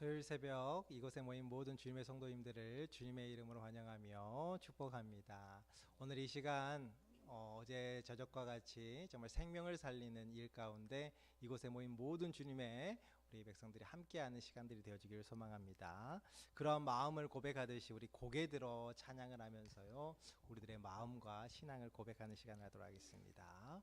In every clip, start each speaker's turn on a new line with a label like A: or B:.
A: 토요일 새벽 이곳에 모인 모든 주님의 성도님들을 주님의 이름으로 환영하며 축복합니다. 오늘 이 시간 어제 저녁과 같이 정말 생명을 살리는 일 가운데 이곳에 모인 모든 주님의 우리 백성들이 함께하는 시간들이 되어지기를 소망합니다. 그런 마음을 고백하듯이 우리 고개 들어 찬양을 하면서요, 우리들의 마음과 신앙을 고백하는 시간을 하도록 하겠습니다.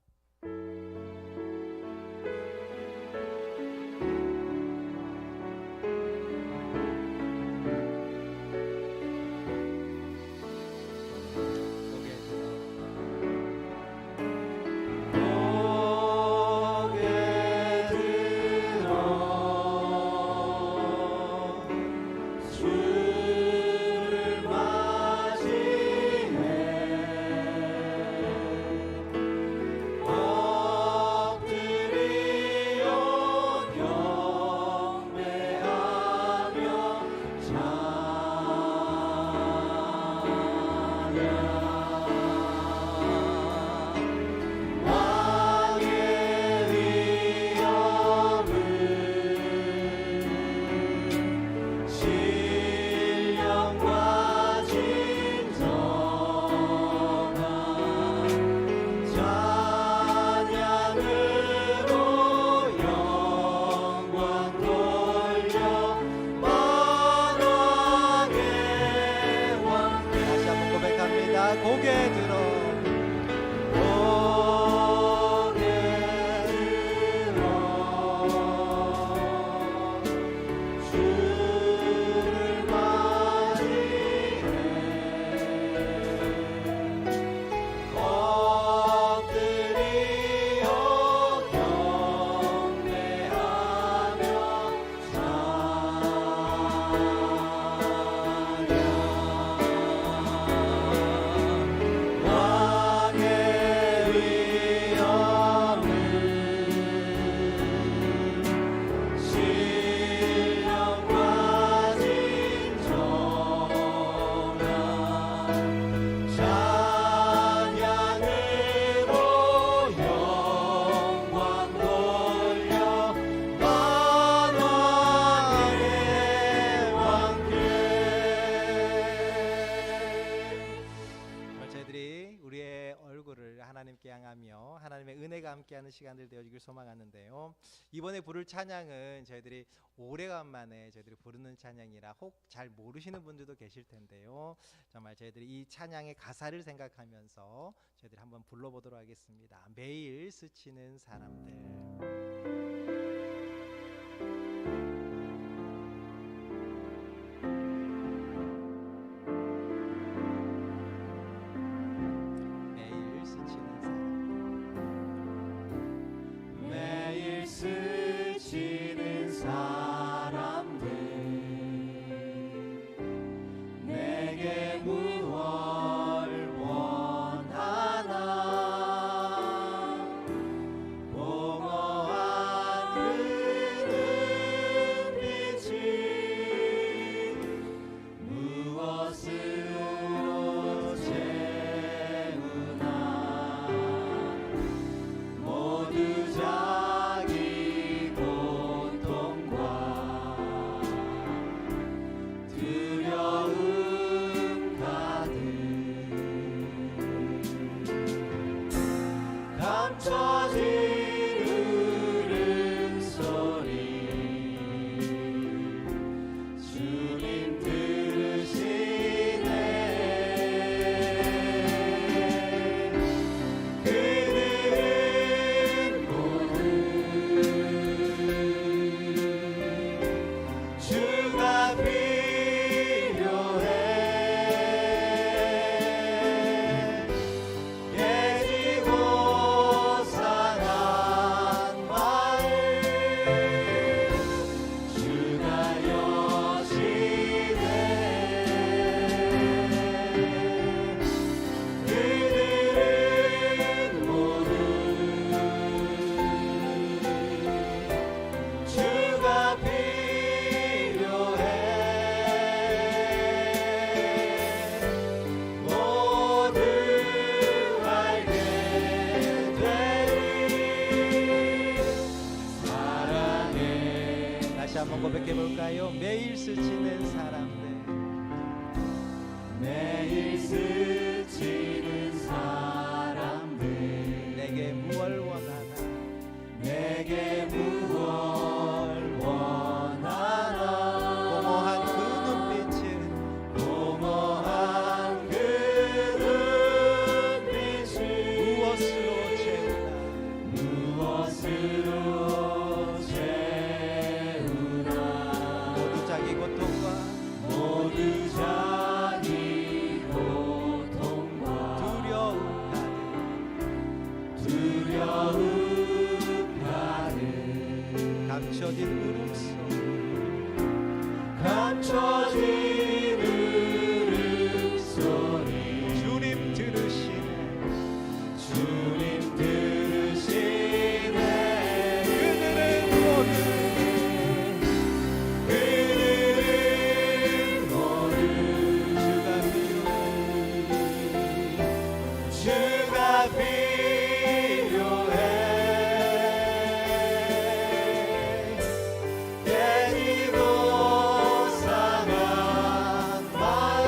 A: 고개 들어 하나님께 향하며 하나님의 은혜가 함께하는 시간들 되어지길 소망하는데요. 이번에 부를 찬양은 저희들이 오래간만에 저희들이 부르는 찬양이라 혹 잘 모르시는 분들도 계실 텐데요. 정말 저희들이 이 찬양의 가사를 생각하면서 저희들이 한번 불러보도록 하겠습니다. 매일 스치는 사람들.
B: 스치는 사람들 내게 무엇을 원하나 공허한 그 눈빛이 무엇으로 채우나 모두 자기 고통과
A: 한번 고백해 볼까요? 매일 스치는 사람들,
B: 매일 스치는 사람들
A: 내게 무얼 원하나,
B: 내게 무얼 원하나
A: 공허한 그 눈빛은
B: 공허한 그 눈빛을
A: 무엇으로 채우나,
B: 무엇으로 채우나
A: 모두 자기 고통과
B: 모두 자기 고통과
A: 두려움 가득 감춰진 울음소리,
B: 감춰진 울음소리
A: 주님 들으시네.
B: 주님 들으시네
A: 그들은 모두
B: 주가 필요해 깨지고 상한 마음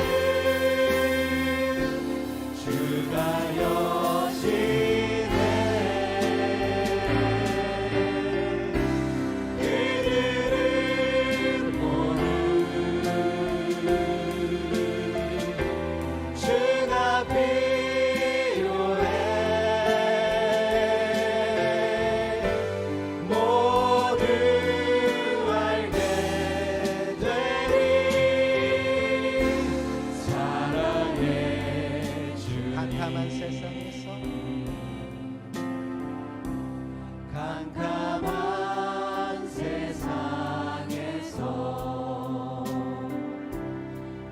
B: 주가 여시네 그들은 모두 주가 필요해 모두 알게 되리 사랑의 주
A: 캄캄한 세상에서
B: 캄캄한 세상에서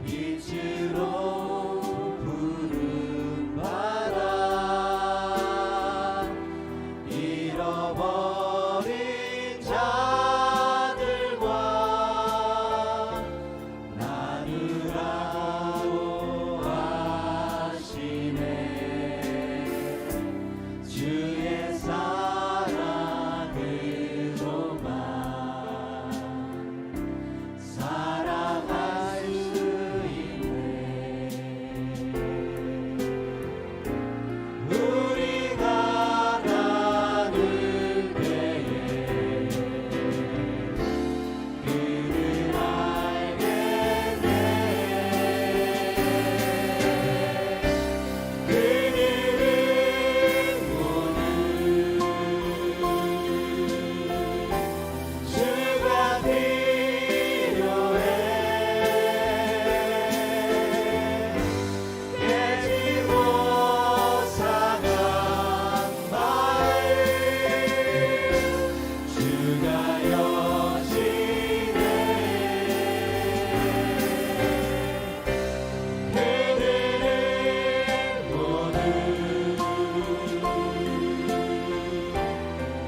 B: 빛으로 부름받아 잃어버린 자들과 나누라고 하시네 주의 사랑으로만 살아갈 수 있네 우리가 나눌 때에 그를 알겠네 그들은 모두 주가 필요해 깨지고 상한 마음 주가 여시네 그들은 모두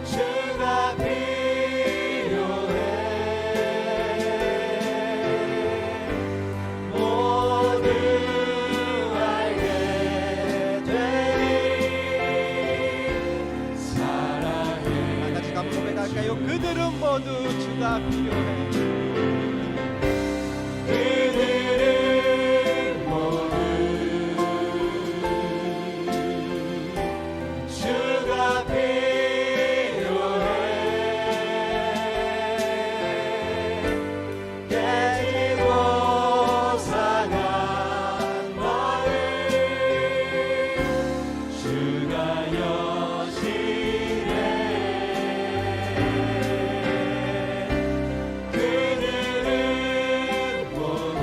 B: 주가 필요해 모두 알게 되리 사랑의
A: 같이 한번 고백할까요? 그들은 모두 주가 필요해.
B: 그들은 모두 주가 필요해 깨지고 상한 마음 주가 여시네 그들은 모두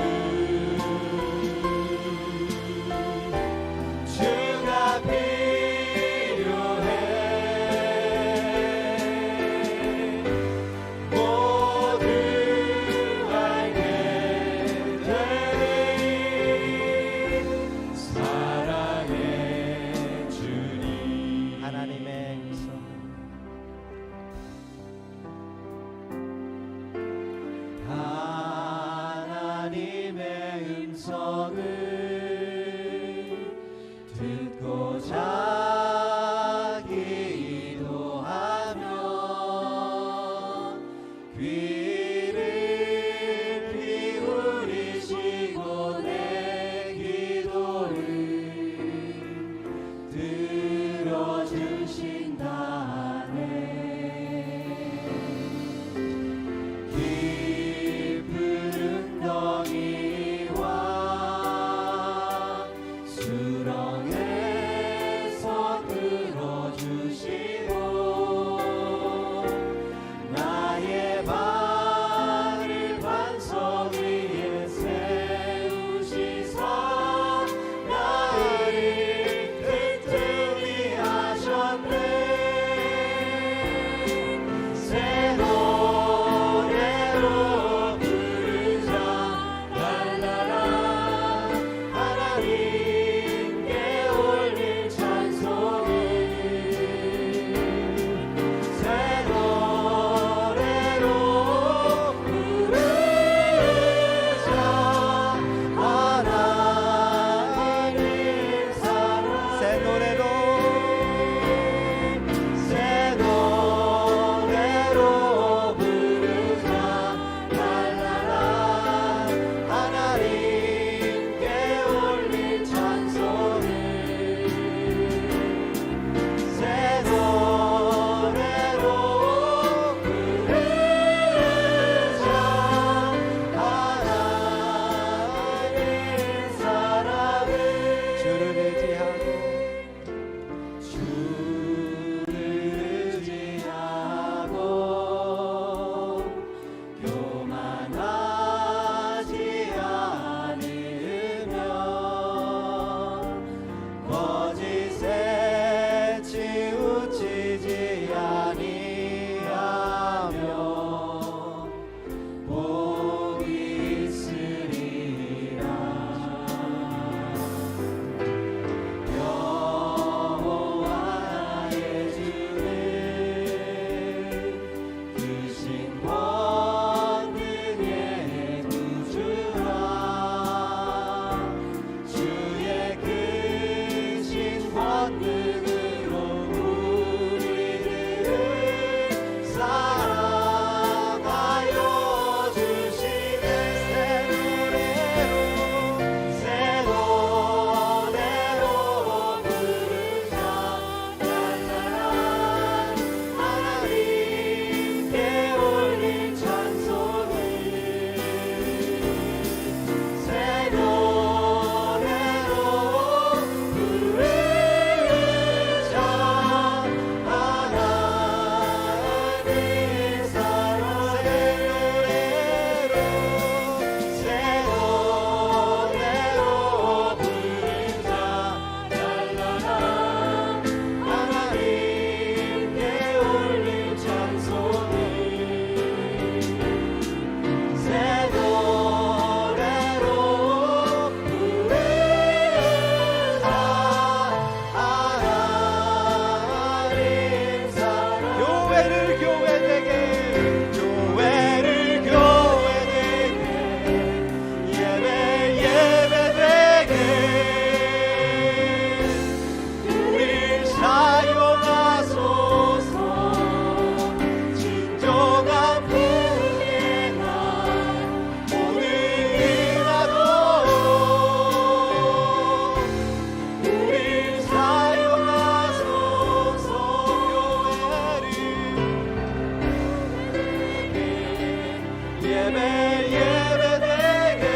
B: 예배되게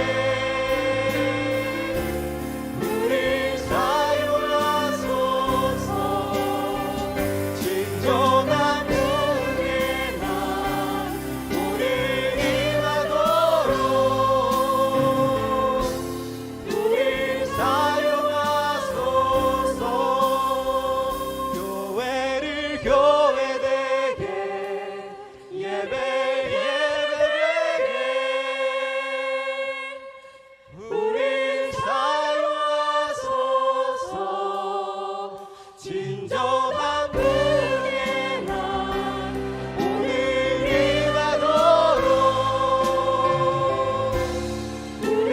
B: 우리 사용하소서. 진정한 은혜 날 우리 임하도록 우리 사용하소서. 교회를 교회되게 예배되게 우리 사용하소서. 진정한 은혜 날 우리 임하도록 우리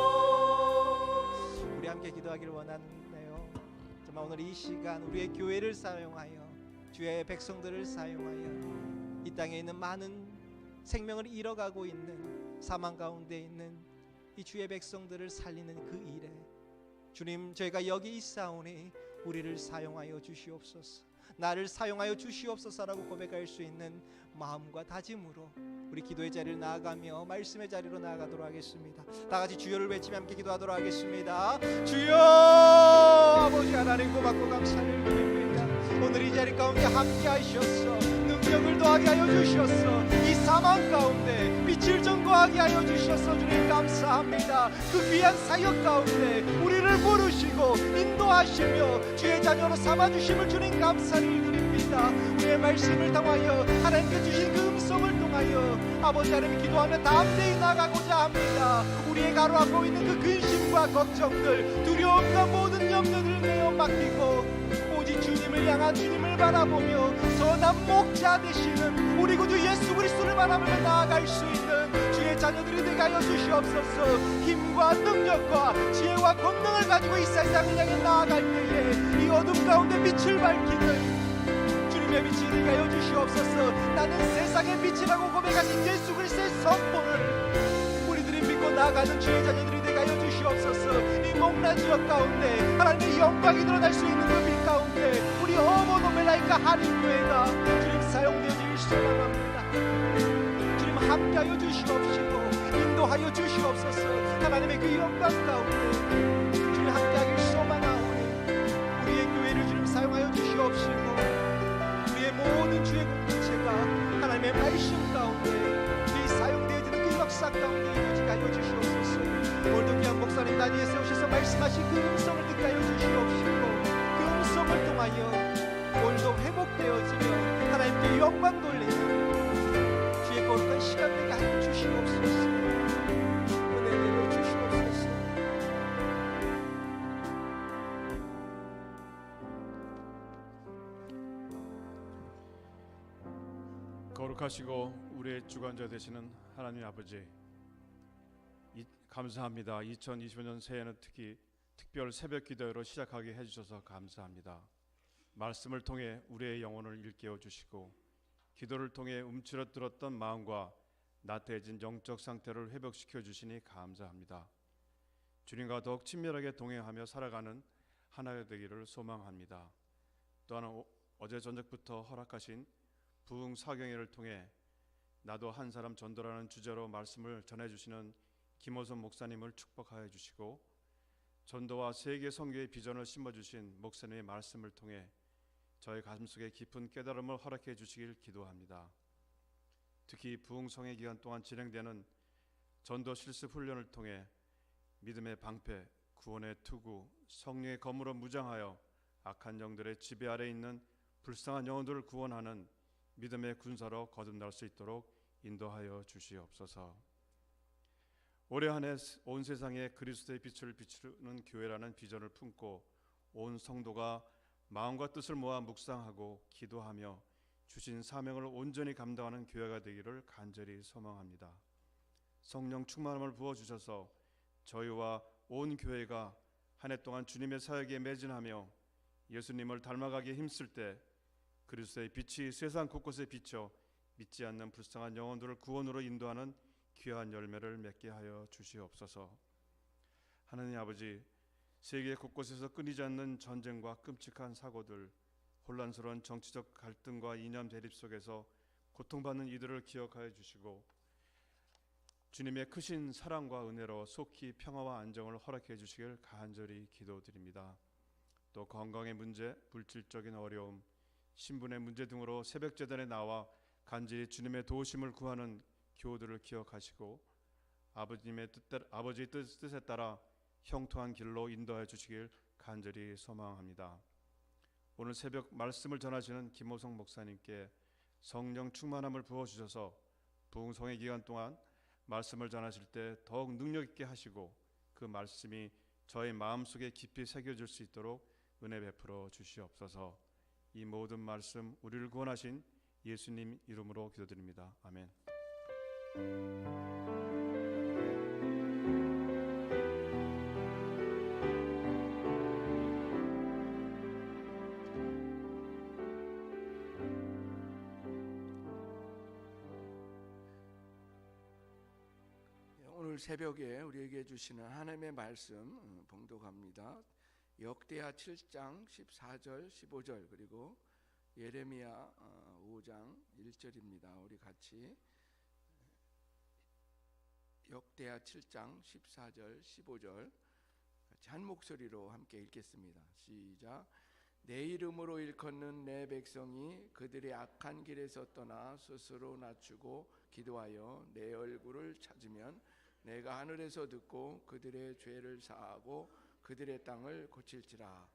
B: 사용하소서.
A: 우리 함께 기도하기를 원하네요. 정말 오늘 이 시간 우리의 교회를 사용하여 주의 백성들을 사용하여 이 땅에 있는 많은 생명을 잃어가고 있는 사망 가운데 있는 이 주의 백성들을 살리는 그 일에 주님, 저희가 여기 있사오니 우리를 사용하여 주시옵소서. 나를 사용하여 주시옵소서라고 고백할 수 있는 마음과 다짐으로 우리 기도의 자리를 나아가며 말씀의 자리로 나아가도록 하겠습니다. 다 같이 주여를 외치며 함께 기도하도록 하겠습니다. 주여, 아버지 하나님 고맙고 감사를 드립니다. 오늘 이 자리 가운데 함께 하셔서 능력을 더하게 하여 주셔서 이 사망 가운데 빛을 전거하게 하여 주셔서 주님 감사합니다. 그 귀한 사역 가운데 우리를 부르시고 인도하시며 주의 자녀로 삼아주심을 주님 감사를 드립니다. 우리의 말씀을 통하여 하나님께 주신 그 음성을 통하여 아버지 하나님 기도하며 담대히 나가고자 합니다. 우리의 가로하고 있는 그 근심과 걱정들, 두려움과 모든 염려들을 내어 맡기고 오직 주님을 향한 주님을 바라보며 선한 목자 되시는 우리 구주 예수 그리스도를 바라보며 나아갈 수 있는 주의 자녀들이 되게 하여 주시옵소서. 힘과 능력과 지혜와 권능을 가지고 이 세상을 향해 나아갈 때에 이 어둠 가운데 빛을 밝히는 주님의 빛이 되게 하여 주시옵소서. 나는 세상의 빛이라고 고백하신 예수 그리스도의 선포를 우리들이 믿고 나아가는 주의 자녀들이 되게 하여 주시옵소서. 이 목란 지역 가운데 하나님의 영광이 드러날 수 있는 그 빛 가운데 우리 어머노멜라이카 할인교회가 주님 사용되어질 소망합니다. 주님 함께하여 주시옵시고 인도하여 주시옵소서. 하나님의 그 영광 가운데 주님 함께하길 소망하오니 우리의 교회를 주님 사용하여 주시옵시고 우리의 모든 주의 공동체가 하나님의 말씀 가운데 이 사용되어지는 그 역사 가운데 이루어지게 하여 주시옵소서. 오늘도 귀한 목사님 단위에 세우셔서 말씀하신 그 음성을 듣게 하여 주시옵시고 그 음성을 통하여 오늘도 회복되어지며 하나님께 영광 돌리는 주의 거룩한 시간 되게 하여 주시옵소서. 은혜 내려 주시옵소서.
C: 거룩하시고 우리의 주관자 되시는 하나님 아버지, 감사합니다. 2025년 새해는 특히 특별 새벽 기도회로 시작하게 해주셔서 감사합니다. 말씀을 통해 우리의 영혼을 일깨워 주시고 기도를 통해 움츠러들었던 마음과 나태해진 영적 상태를 회복시켜 주시니 감사합니다. 주님과 더욱 친밀하게 동행하며 살아가는 하나가 되기를 소망합니다. 또한 어제 저녁부터 허락하신 부흥 사경회를 통해 나도 한 사람 전도라는 주제로 말씀을 전해주시는 김호선 목사님을 축복하여 주시고 전도와 세계 선교의 비전을 심어주신 목사님의 말씀을 통해 저의 가슴속에 깊은 깨달음을 허락해 주시길 기도합니다. 특히 부흥성회 기간 동안 진행되는 전도 실습 훈련을 통해 믿음의 방패, 구원의 투구, 성령의 검으로 무장하여 악한 영들의 지배 아래 있는 불쌍한 영혼들을 구원하는 믿음의 군사로 거듭날 수 있도록 인도하여 주시옵소서. 올해 한 해 온 세상에 그리스도의 빛을 비추는 교회라는 비전을 품고 온 성도가 마음과 뜻을 모아 묵상하고 기도하며 주신 사명을 온전히 감당하는 교회가 되기를 간절히 소망합니다. 성령 충만함을 부어주셔서 저희와 온 교회가 한 해 동안 주님의 사역에 매진하며 예수님을 닮아가기에 힘쓸 때 그리스도의 빛이 세상 곳곳에 비쳐 믿지 않는 불쌍한 영혼들을 구원으로 인도하는 귀한 열매를 맺게 하여 주시옵소서. 하나님 아버지, 세계 곳곳에서 끊이지 않는 전쟁과 끔찍한 사고들, 혼란스러운 정치적 갈등과 이념 대립 속에서 고통받는 이들을 기억하여 주시고 주님의 크신 사랑과 은혜로 속히 평화와 안정을 허락해 주시길 간절히 기도드립니다. 또 건강의 문제, 물질적인 어려움, 신분의 문제 등으로 새벽 제단에 나와 간절히 주님의 도우심을 구하는 교우들을 기억하시고 아버지의 뜻에 따라 형통한 길로 인도해 주시길 간절히 소망합니다. 오늘 새벽 말씀을 전하시는 김호성 목사님께 성령 충만함을 부어주셔서 부흥성의 기간 동안 말씀을 전하실 때 더욱 능력 있게 하시고 그 말씀이 저의 마음속에 깊이 새겨질 수 있도록 은혜 베풀어 주시옵소서. 이 모든 말씀 우리를 구원하신 예수님 이름으로 기도드립니다. 아멘.
D: 오늘 새벽에 우리에게 주시는 하나님의 말씀 봉독합니다. 역대하 7장 14절 15절 그리고 예레미야 5장 1절입니다. 우리 같이 역대하 7장 14절 15절 같이 한 목소리로 함께 읽겠습니다. 시작. 내 이름으로 일컫는 내 백성이 그들의 악한 길에서 떠나 스스로 낮추고 기도하여 내 얼굴을 찾으면 내가 하늘에서 듣고 그들의 죄를 사하고 그들의 땅을 고칠지라.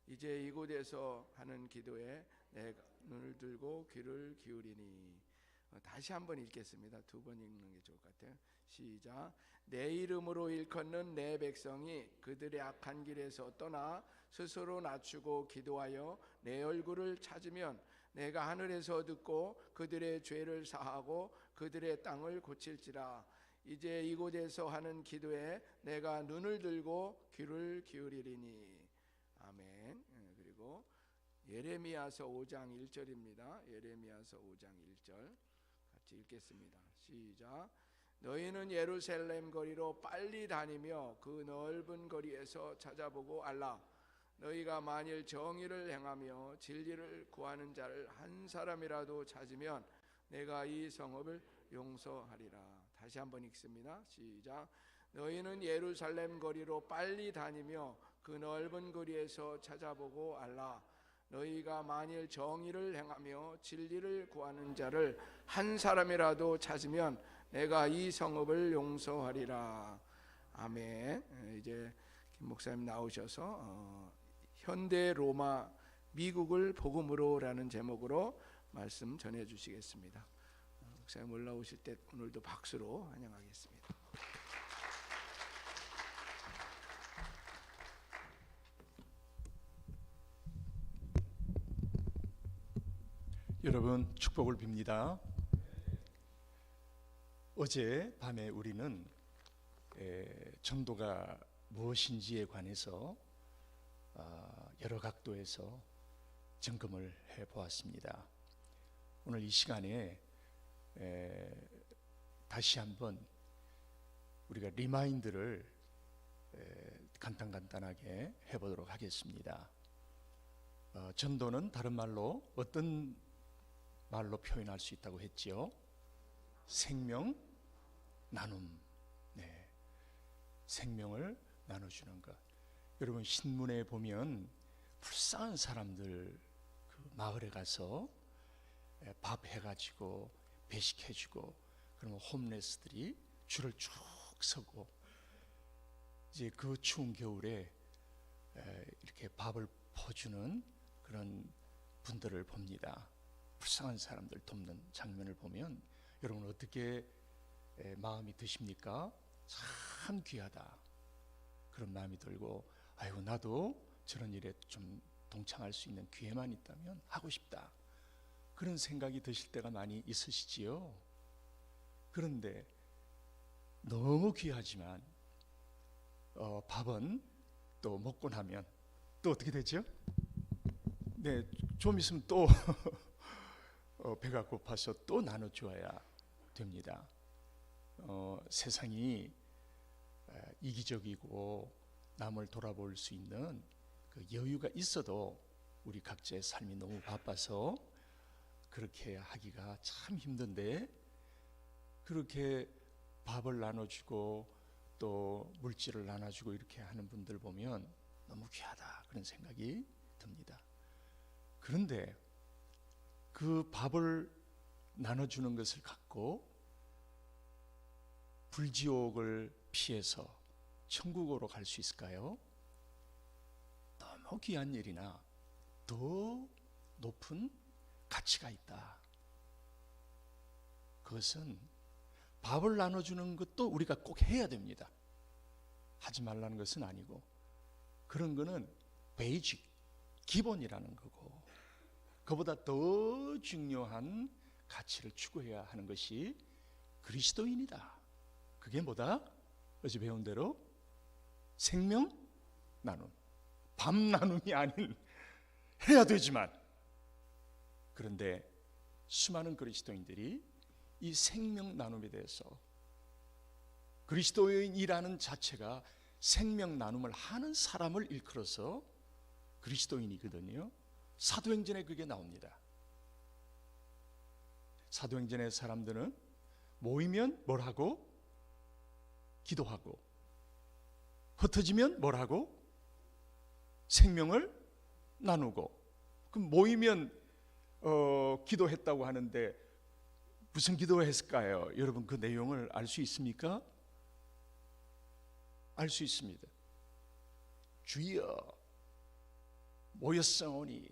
D: 이제 이곳에서 하는 기도에 내가 눈을 들고 귀를 기울이니. 다시 한번 읽겠습니다. 두 번 읽는 게 좋을 것 같아요. 시작. 내 이름으로 일컫는 내 백성이 그들의 악한 길에서 떠나 스스로 낮추고 기도하여 내 얼굴을 찾으면 내가 하늘에서 듣고 그들의 죄를 사하고 그들의 땅을 고칠지라. 이제 이곳에서 하는 기도에 내가 눈을 들고 귀를 기울이리니. 아멘. 그리고 예레미야서 5장 1절입니다. 예레미야서 5장 1절 같이 읽겠습니다. 시작. 너희는 예루살렘 거리로 빨리 다니며 그 넓은 거리에서 찾아보고 알라. 너희가 만일 정의를 행하며 진리를 구하는 자를 한 사람이라도 찾으면 내가 이 성읍을 용서하리라. 다시 한번 읽습니다. 시작. 너희는 예루살렘 거리로 빨리 다니며 그 넓은 거리에서 찾아보고 알라. 너희가 만일 정의를 행하며 진리를 구하는 자를 한 사람이라도 찾으면 내가 이 성읍을 용서하리라. 아멘. 이제 김 목사님 나오셔서 현대 로마 미국을 복음으로라는 제목으로 말씀 전해 주시겠습니다. 목사님 올라오실 때 오늘도 박수로 환영하겠습니다.
E: 여러분 축복을 빕니다. 어제 밤에 우리는 전도가 무엇인지에 관해서 여러 각도에서 점검을 해보았습니다. 오늘 이 시간에 다시 한번 우리가 리마인드를 간단하게 해보도록 하겠습니다. 전도는 다른 말로 어떤 말로 표현할 수 있다고 했지요? 생명 나눔. 네, 생명을 나눠주는 것. 여러분 신문에 보면 불쌍한 사람들 그 마을에 가서 밥 해가지고 배식해주고 그러면 홈레스들이 줄을 쭉 서고 이제 그 추운 겨울에 이렇게 밥을 퍼주는 그런 분들을 봅니다. 불쌍한 사람들 돕는 장면을 보면 여러분 어떻게 마음이 드십니까? 참 귀하다 그런 마음이 들고 아이고 나도 저런 일에 좀 동참할 수 있는 기회만 있다면 하고 싶다 그런 생각이 드실 때가 많이 있으시지요. 그런데 너무 귀하지만 밥은 또 먹고 나면 또 어떻게 되죠? 네, 좀 있으면 또 배가 고파서 또 나눠줘야 됩니다. 세상이 이기적이고 남을 돌아볼 수 있는 그 여유가 있어도 우리 각자의 삶이 너무 바빠서 그렇게 하기가 참 힘든데, 그렇게 밥을 나눠주고 또 물질을 나눠주고 이렇게 하는 분들 보면 너무 귀하다 그런 생각이 듭니다. 그런데 그 밥을 나눠주는 것을 갖고 불지옥을 피해서 천국으로 갈 수 있을까요? 너무 귀한 일이나 더 높은 가치가 있다. 그것은 밥을 나눠주는 것도 우리가 꼭 해야 됩니다. 하지 말라는 것은 아니고, 그런 거는 베이직, 기본이라는 거고, 그보다 더 중요한 가치를 추구해야 하는 것이 그리스도인이다. 그게 뭐다? 어제 배운 대로 생명 나눔, 밥 나눔이 아닌, 해야 되지만, 그런데 수많은 그리스도인들이 이 생명 나눔에 대해서, 그리스도인이라는 자체가 생명 나눔을 하는 사람을 일컬어서 그리스도인이거든요. 사도행전에 그게 나옵니다. 사도행전의 사람들은 모이면 뭘 하고? 기도하고, 흩어지면 뭘 하고? 생명을 나누고. 그럼 모이면 기도했다고 하는데 무슨 기도했을까요? 여러분 그 내용을 알 수 있습니까? 알 수 있습니다. 주여 모였사오니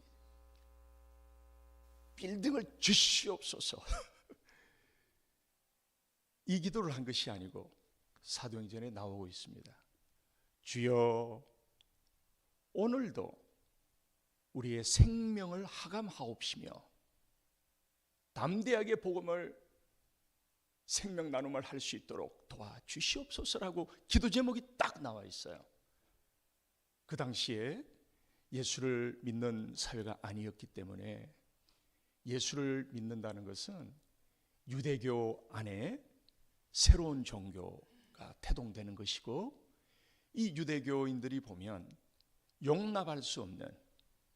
E: 빌딩을 주시옵소서. 이 기도를 한 것이 아니고 사도행전에 나오고 있습니다. 주여 오늘도 우리의 생명을 하감하옵시며 담대하게 복음을 생명 나눔을 할 수 있도록 도와주시옵소서라고 기도 제목이 딱 나와 있어요. 그 당시에 예수를 믿는 사회가 아니었기 때문에, 예수를 믿는다는 것은 유대교 안에 새로운 종교가 태동되는 것이고, 이 유대교인들이 보면 용납할 수 없는,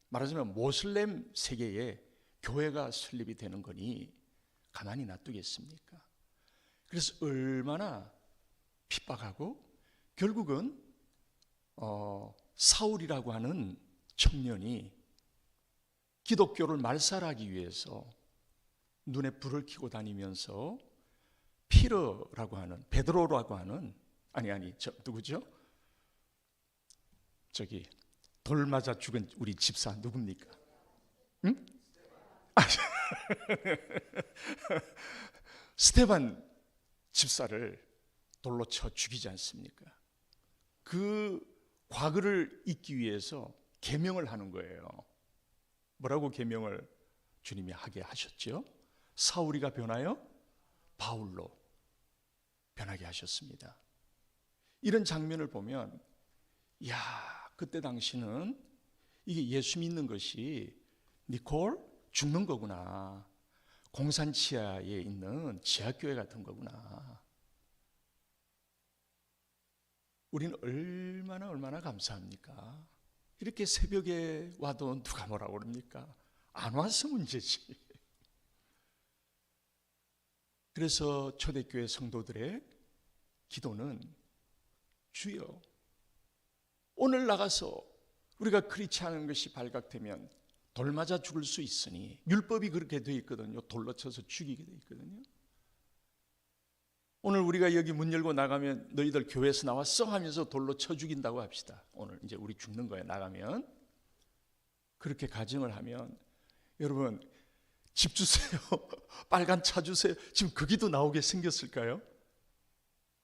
E: 말하자면 모슬렘 세계에 교회가 설립이 되는 거니 가만히 놔두겠습니까? 그래서 얼마나 핍박하고, 결국은 사울이라고 하는 청년이 기독교를 말살하기 위해서 눈에 불을 켜고 다니면서 피러라고 하는, 베드로라고 하는, 누구죠? 저기 돌 맞아 죽은 우리 집사 누굽니까? 응? 스데반 집사를 돌로 쳐 죽이지 않습니까? 그 과거를 잊기 위해서 계명을 하는 거예요. 뭐라고 계명을 주님이 하게 하셨죠? 사울이가 변하여 바울로 변하게 하셨습니다. 이런 장면을 보면, 야, 그때 당시는 이게 예수 믿는 것이 니콜 죽는 거구나, 공산 치하에 있는 지하교회 같은 거구나. 우리는 얼마나 감사합니까? 이렇게 새벽에 와도 누가 뭐라고 그럽니까? 안 와서 문제지. 그래서 초대교회 성도들의 기도는, 주여 오늘 나가서 우리가 그렇지 않은 것이 발각되면 돌 맞아 죽을 수 있으니, 율법이 그렇게 되어 있거든요. 돌로 쳐서 죽이게 되어 있거든요. 오늘 우리가 여기 문 열고 나가면 너희들 교회에서 나왔어 하면서 돌로 쳐 죽인다고 합시다. 오늘 이제 우리 죽는 거예요. 나가면. 그렇게 가정을 하면, 여러분 집 주세요, 빨간 차 주세요, 지금 그 기도 나오게 생겼을까요?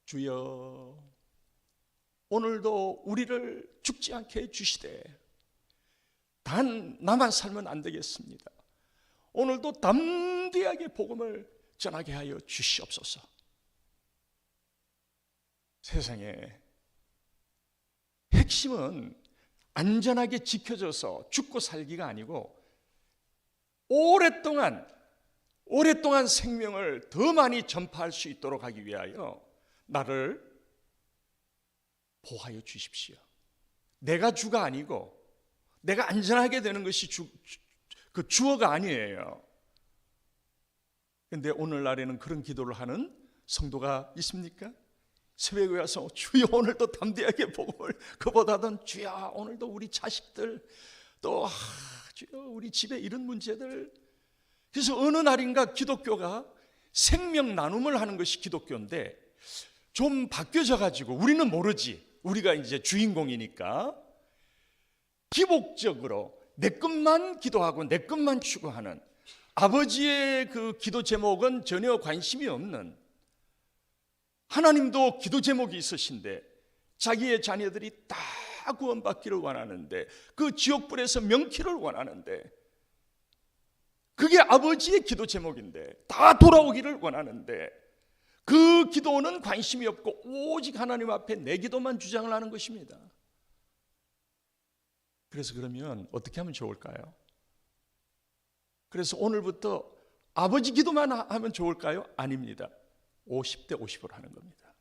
E: 주여 오늘도 우리를 죽지 않게 해주시되 단 나만 살면 안 되겠습니다. 오늘도 담대하게 복음을 전하게 하여 주시옵소서. 세상에 핵심은 안전하게 지켜져서 죽고 살기가 아니고, 오랫동안 생명을 더 많이 전파할 수 있도록 하기 위하여 나를 보호하여 주십시오. 내가 주가 아니고 내가 안전하게 되는 것이 그 주어가 아니에요. 그런데 오늘날에는 그런 기도를 하는 성도가 있습니까? 새벽에 와서 주여 오늘도 담대하게 복음을, 그보다는 주여 오늘도 우리 자식들, 또 주여 우리 집에 이런 문제들. 그래서 어느 날인가 기독교가 생명 나눔을 하는 것이 기독교인데 좀 바뀌어져 가지고, 우리는 모르지, 우리가 이제 주인공이니까 기복적으로 내 것만 기도하고 내 것만 추구하는, 아버지의 그 기도 제목은 전혀 관심이 없는, 하나님도 기도 제목이 있으신데 자기의 자녀들이 다 구원받기를 원하는데, 그 지옥불에서 명키를 원하는데, 그게 아버지의 기도 제목인데 다 돌아오기를 원하는데, 그 기도는 관심이 없고 오직 하나님 앞에 내 기도만 주장을 하는 것입니다. 그래서 그러면 어떻게 하면 좋을까요? 그래서 오늘부터 아버지 기도만 하면 좋을까요? 아닙니다. 50대 50으로 하는 겁니다.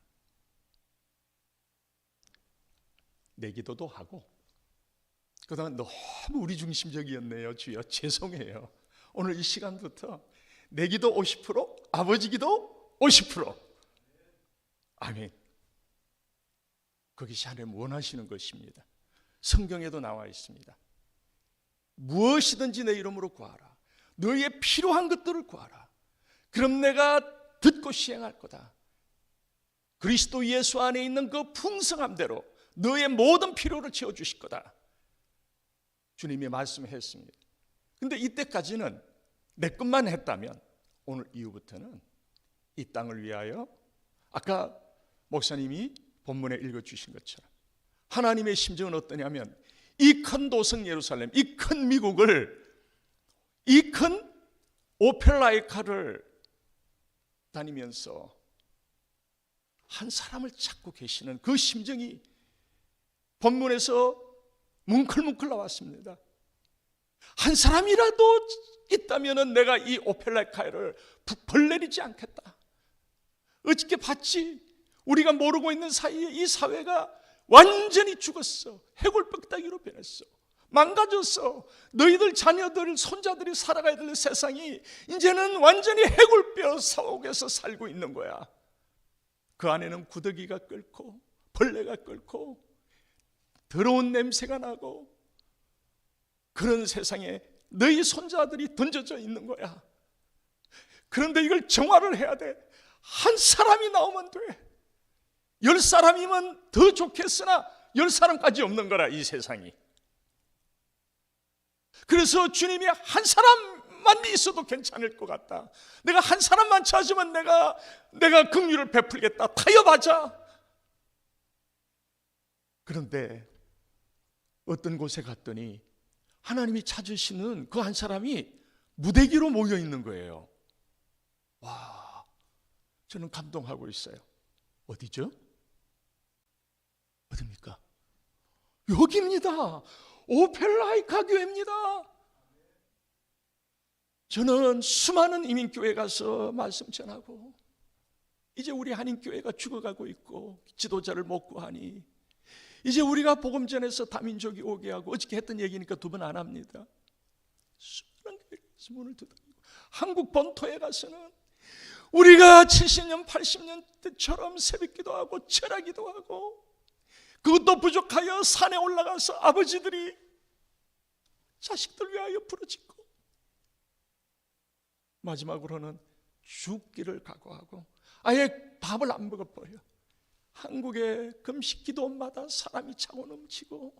E: 내 기도도 하고, 그동안 너무 우리 중심적이었네요. 주여 죄송해요. 오늘 이 시간부터 내 기도 50%, 아버지 기도 50%. 아멘. 그것이 하나님 원하시는 것입니다. 성경에도 나와 있습니다. 무엇이든지 내 이름으로 구하라. 너희의 필요한 것들을 구하라. 그럼 내가 듣고 시행할 거다. 그리스도 예수 안에 있는 그 풍성함대로 너의 모든 필요를 채워주실 거다. 주님이 말씀했습니다. 근데 이때까지는 내 것만 했다면, 오늘 이후부터는 이 땅을 위하여, 아까 목사님이 본문에 읽어주신 것처럼 하나님의 심정은 어떠냐면, 이 큰 도성 예루살렘, 이 큰 미국을, 이 큰 오펠라이카를 다니면서 한 사람을 찾고 계시는 그 심정이 본문에서 뭉클뭉클 나왔습니다. 한 사람이라도 있다면 내가 이 오펠라이카를 벌내리지 않겠다. 어저께 봤지? 우리가 모르고 있는 사이에 이 사회가 완전히 죽었어. 해골 뼈다귀로 변했어. 망가졌어. 너희들 자녀들, 손자들이 살아가야 될 세상이 이제는 완전히 해골뼈 속에서 살고 있는 거야. 그 안에는 구더기가 끓고 벌레가 끓고 더러운 냄새가 나고, 그런 세상에 너희 손자들이 던져져 있는 거야. 그런데 이걸 정화를 해야 돼. 한 사람이 나오면 돼. 10사람이면 더 좋겠으나 10사람까지 없는 거라, 이 세상이. 그래서 주님이 한 사람만 있어도 괜찮을 것 같다. 내가 한 사람만 찾으면 내가 긍휼을 베풀겠다. 타협하자. 그런데 어떤 곳에 갔더니 하나님이 찾으시는 그 한 사람이 무대기로 모여 있는 거예요. 와, 저는 감동하고 있어요. 어디죠? 어디입니까? 여기입니다. 오펠라이카 교회입니다. 저는 수많은 이민교회 가서 말씀 전하고, 이제 우리 한인교회가 죽어가고 있고 지도자를 못 구하니 이제 우리가 복음 전해서 다민족이 오게 하고, 어저께 했던 얘기니까 두 번 안 합니다. 수많은 교회에서 문을 두드리고, 한국 본토에 가서는 우리가 70년 80년 때처럼 새벽기도 하고 철야기도 하고, 그것도 부족하여 산에 올라가서 아버지들이 자식들 위하여 부르짖고, 마지막으로는 죽기를 각오하고 아예 밥을 안 먹어버려. 한국의 금식 기도마다 사람이 차고 넘치고,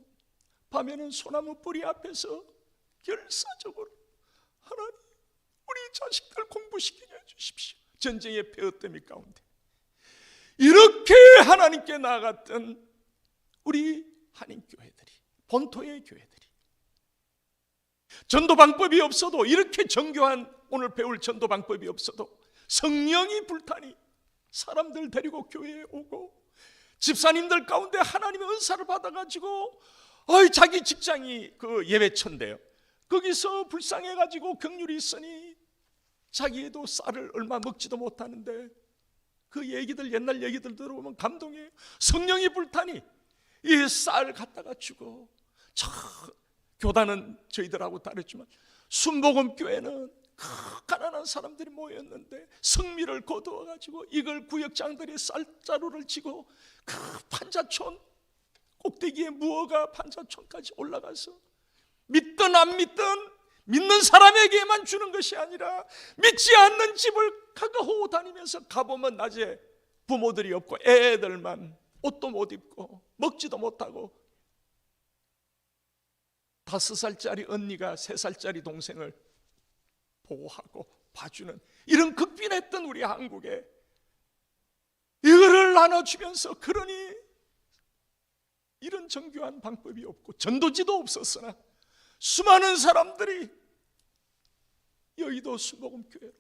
E: 밤에는 소나무 뿌리 앞에서 결사적으로 하나님 우리 자식들 공부시키게 해주십시오. 전쟁의 폐허더미 가운데 이렇게 하나님께 나아갔던 우리 한인교회들이, 본토의 교회들이, 전도 방법이 없어도, 이렇게 정교한 오늘 배울 전도 방법이 없어도 성령이 불타니 사람들 데리고 교회에 오고, 집사님들 가운데 하나님의 은사를 받아가지고 자기 직장이 그 예배처인데요, 거기서 불쌍해가지고 긍휼이 있으니 자기도 쌀을 얼마 먹지도 못하는데 그 얘기들, 옛날 얘기들 들어보면 감동해요. 성령이 불타니 이 쌀 갖다가 주고, 저 교단은 저희들하고 다르지만 순복음교회는 가난한 사람들이 모였는데 성미를 거두어가지고 이걸 구역장들이 쌀자루를 지고 그 판자촌 꼭대기에 무어가 판자촌까지 올라가서 믿든 안 믿든 믿는 사람에게만 주는 것이 아니라 믿지 않는 집을 가가호 다니면서 가보면 낮에 부모들이 없고 애들만 옷도 못 입고 먹지도 못하고 5살짜리 언니가 3살짜리 동생을 보호하고 봐주는 이런 극빈했던 우리 한국에 이거를 나눠주면서, 그러니 이런 정교한 방법이 없고 전도지도 없었으나 수많은 사람들이 여의도 순복음교회로.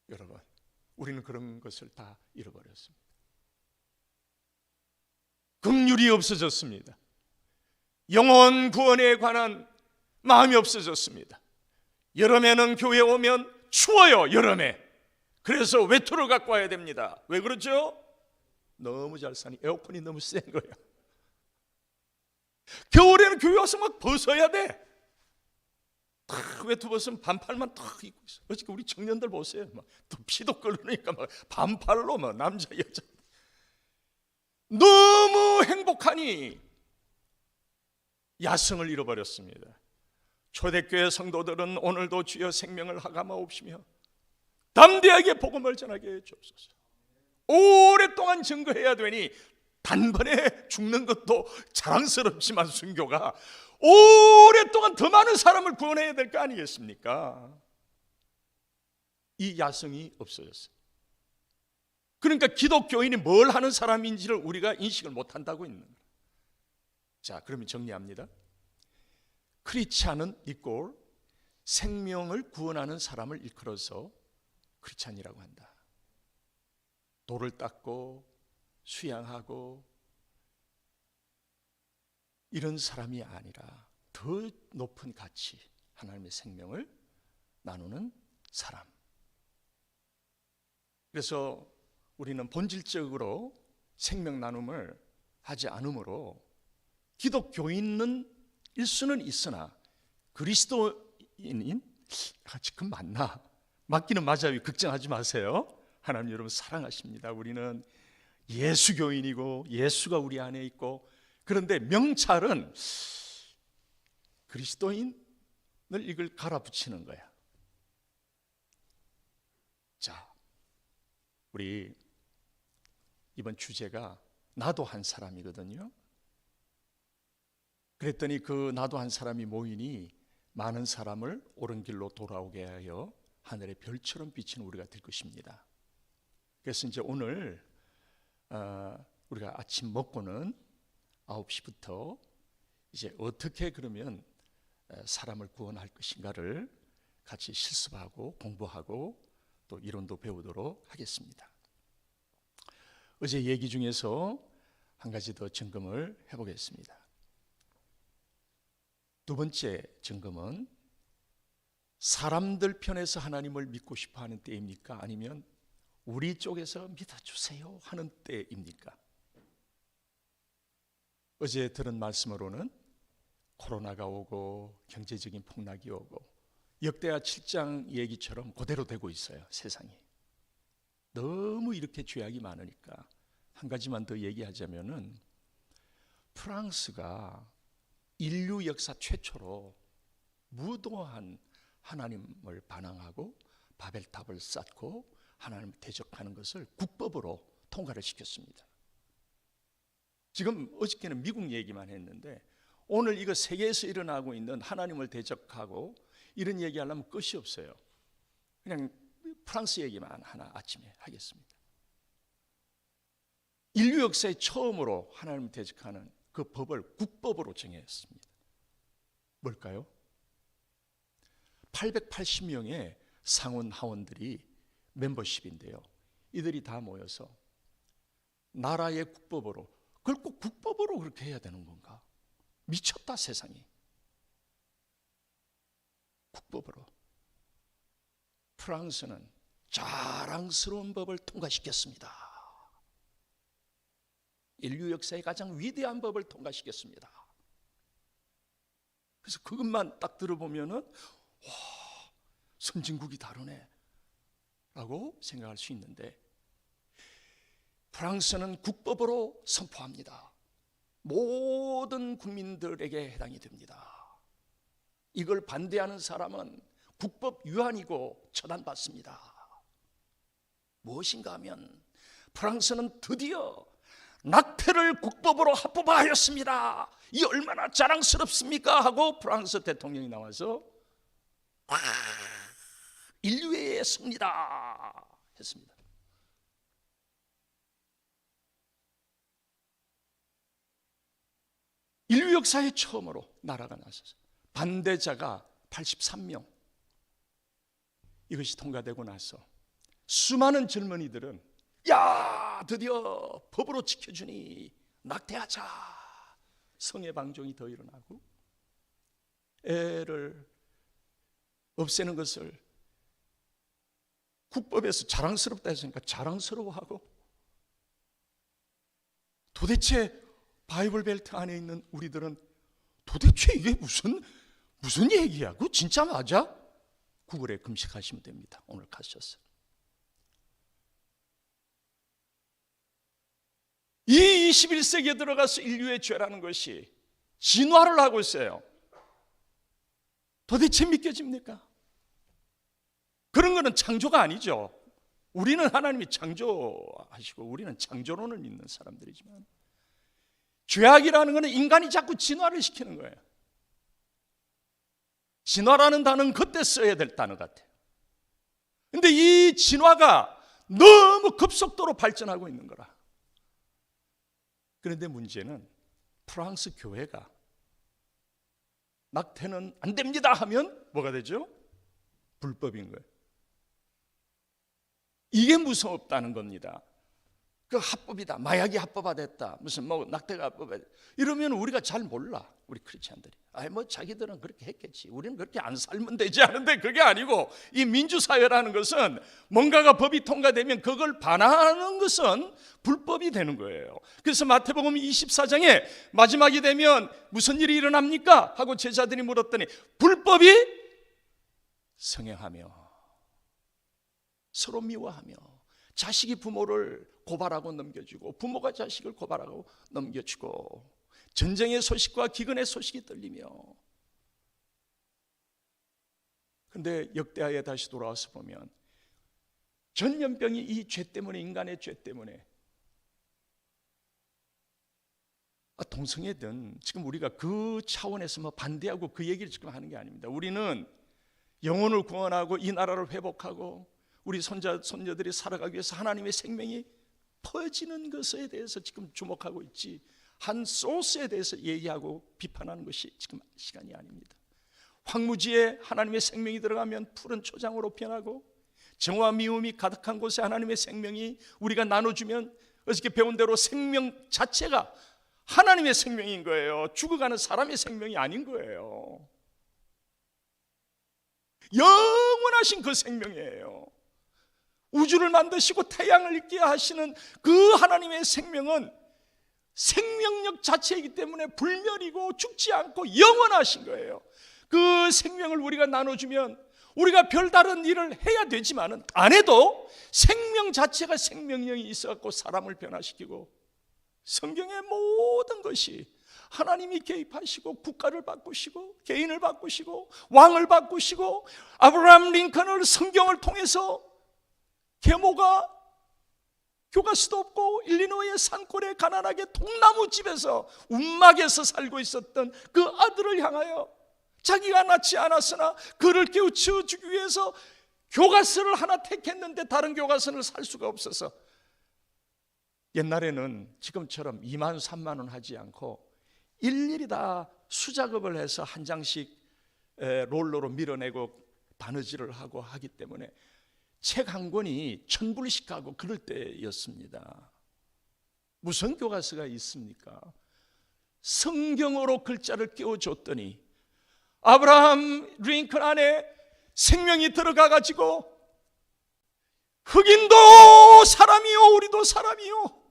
E: 여러분, 우리는 그런 것을 다 잃어버렸습니다. 긍휼이 없어졌습니다. 영혼 구원에 관한 마음이 없어졌습니다. 여름에는 교회 오면 추워요. 여름에. 그래서 외투를 갖고 와야 됩니다. 왜 그렇죠? 너무 잘 사니 에어컨이 너무 센 거야. 겨울에는 교회 와서 막 벗어야 돼. 탁 외투 벗으면 반팔만 탁 입고 있어. 어저께 우리 청년들 보세요. 막 피도 끓으니까 막 반팔로 막 남자 여자 너무 행복하니 야성을 잃어버렸습니다. 초대교회 성도들은 오늘도 주여 생명을 하감하옵시며 담대하게 복음을 전하게 해주옵소서. 오랫동안 증거해야 되니 단번에 죽는 것도 자랑스럽지만 순교가 오랫동안 더 많은 사람을 구원해야 될 거 아니겠습니까? 이 야성이 없어졌어요. 그러니까 기독교인이 뭘 하는 사람인지를 우리가 인식을 못한다고 있는 거예요. 자, 그러면 정리합니다. 크리스찬은 이꼴 생명을 구원하는 사람을 일컬어서 크리스찬이라고 한다. 돌을 닦고 수양하고 이런 사람이 아니라 더 높은 가치, 하나님의 생명을 나누는 사람. 그래서 우리는 본질적으로 생명 나눔을 하지 않으므로 기독교인은 일수는 있으나 그리스도인인 지금 맞나? 맞기는 맞아요. 걱정하지 마세요. 하나님 여러분 사랑하십니다. 우리는 예수교인이고 예수가 우리 안에 있고, 그런데 명찰은 그리스도인을 이걸 갈아붙이는 거야. 자, 우리 이번 주제가 나도 한 사람이거든요. 그랬더니 그 나도 한 사람이 모이니 많은 사람을 옳은 길로 돌아오게 하여 하늘의 별처럼 비치는 우리가 될 것입니다. 그래서 이제 오늘 우리가 아침 먹고는 9시부터 이제 어떻게 그러면 사람을 구원할 것인가를 같이 실습하고 공부하고 또 이론도 배우도록 하겠습니다. 어제 얘기 중에서 한 가지 더 점검을 해보겠습니다. 두 번째 점검은 사람들 편에서 하나님을 믿고 싶어 하는 때입니까? 아니면 우리 쪽에서 믿어주세요 하는 때입니까? 어제 들은 말씀으로는 코로나가 오고 경제적인 폭락이 오고 역대하 7장 얘기처럼 그대로 되고 있어요. 세상이 너무 이렇게 죄악이 많으니까. 한 가지만 더 얘기하자면은 프랑스가 인류 역사 최초로 무도한 하나님을 반항하고 바벨탑을 쌓고 하나님을 대적하는 것을 국법으로 통과를 시켰습니다. 지금 어저께는 미국 얘기만 했는데 오늘 이거 세계에서 일어나고 있는 하나님을 대적하고 이런 얘기하려면 끝이 없어요. 그냥 프랑스 얘기만 하나 아침에 하겠습니다. 인류 역사에 처음으로 하나님을 대적하는 그 법을 국법으로 정했습니다. 뭘까요? 880명의 상원 하원들이 멤버십인데요. 이들이 다 모여서 나라의 국법으로, 그걸 꼭 국법으로 그렇게 해야 되는 건가? 미쳤다 세상이. 국법으로 프랑스는 자랑스러운 법을 통과시켰습니다. 인류 역사의 가장 위대한 법을 통과시켰습니다. 그래서 그것만 딱 들어보면은 와, 선진국이 다르네 라고 생각할 수 있는데, 프랑스는 국법으로 선포합니다. 모든 국민들에게 해당이 됩니다. 이걸 반대하는 사람은 국법 위반이고 처단받습니다. 무엇인가 하면 프랑스는 드디어 낙태를 국법으로 합법화하였습니다. 이 얼마나 자랑스럽습니까? 하고 프랑스 대통령이 나와서 인류의 승리다 했습니다. 인류 역사에 처음으로 나라가 나서서 반대자가 83명. 이것이 통과되고 나서 수많은 젊은이들은 야, 드디어 법으로 지켜주니 낙태하자. 성의 방종이 더 일어나고 애를 없애는 것을 국법에서 자랑스럽다 했으니까 자랑스러워하고, 도대체 바이블 벨트 안에 있는 우리들은 도대체 이게 무슨 얘기야? 그거 진짜 맞아? 구글에 검색하시면 됩니다. 오늘 가셔서. 이 21세기에 들어가서 인류의 죄라는 것이 진화를 하고 있어요. 도대체 믿겨집니까? 그런 거는 창조가 아니죠. 우리는 하나님이 창조하시고 우리는 창조론을 믿는 사람들이지만, 죄악이라는 것은 인간이 자꾸 진화를 시키는 거예요. 진화라는 단어는 그때 써야 될 단어 같아요. 근데 이 진화가 너무 급속도로 발전하고 있는 거라. 그런데 문제는 프랑스 교회가 낙태는 안 됩니다 하면 뭐가 되죠? 불법인 거예요. 이게 무섭다는 겁니다. 그 합법이다, 마약이 합법화됐다, 무슨 뭐 낙태가 합법화됐다 이러면 우리가 잘 몰라. 우리 크리스찬들이 뭐 자기들은 그렇게 했겠지, 우리는 그렇게 안 살면 되지 하는데, 그게 아니고 이 민주사회라는 것은 뭔가가 법이 통과되면 그걸 반하는 것은 불법이 되는 거예요. 그래서 마태복음 24장에 마지막이 되면 무슨 일이 일어납니까? 하고 제자들이 물었더니 불법이 성행하며 서로 미워하며 자식이 부모를 고발하고 넘겨주고 부모가 자식을 고발하고 넘겨주고 전쟁의 소식과 기근의 소식이 들리며. 그런데 역대하에 다시 돌아와서 보면 전염병이 이 죄 때문에, 인간의 죄 때문에 동성애든 지금 우리가 그 차원에서 뭐 반대하고 그 얘기를 지금 하는 게 아닙니다. 우리는 영혼을 구원하고 이 나라를 회복하고 우리 손자, 손녀들이 살아가기 위해서 하나님의 생명이 퍼지는 것에 대해서 지금 주목하고 있지, 한 소스에 대해서 얘기하고 비판하는 것이 지금 시간이 아닙니다. 황무지에 하나님의 생명이 들어가면 푸른 초장으로 변하고, 정화 미움이 가득한 곳에 하나님의 생명이 우리가 나눠주면 어저께 배운 대로 생명 자체가 하나님의 생명인 거예요. 죽어가는 사람의 생명이 아닌 거예요. 영원하신 그 생명이에요. 우주를 만드시고 태양을 있게 하시는 그 하나님의 생명은 생명력 자체이기 때문에 불멸이고 죽지 않고 영원하신 거예요. 그 생명을 우리가 나눠주면 우리가 별다른 일을 해야 되지만은 안 해도 생명 자체가 생명력이 있어갖고 사람을 변화시키고, 성경의 모든 것이 하나님이 개입하시고 국가를 바꾸시고 개인을 바꾸시고 왕을 바꾸시고, 아브라함 링컨을 성경을 통해서 계모가 교과서도 없고 일리노이의 산골에 가난하게 통나무집에서 움막에서 살고 있었던 그 아들을 향하여 자기가 낳지 않았으나 그를 깨우쳐 주기 위해서 교과서를 하나 택했는데 다른 교과서를 살 수가 없어서, 옛날에는 지금처럼 2만 3만 원 하지 않고 일일이 다 수작업을 해서 한 장씩 롤러로 밀어내고 바느질을 하고 하기 때문에 책 한 권이 1000불씩 하고 그럴 때였습니다. 무슨 교과서가 있습니까? 성경으로 글자를 끼워줬더니 아브라함 링컨 안에 생명이 들어가 가지고 흑인도 사람이요 우리도 사람이요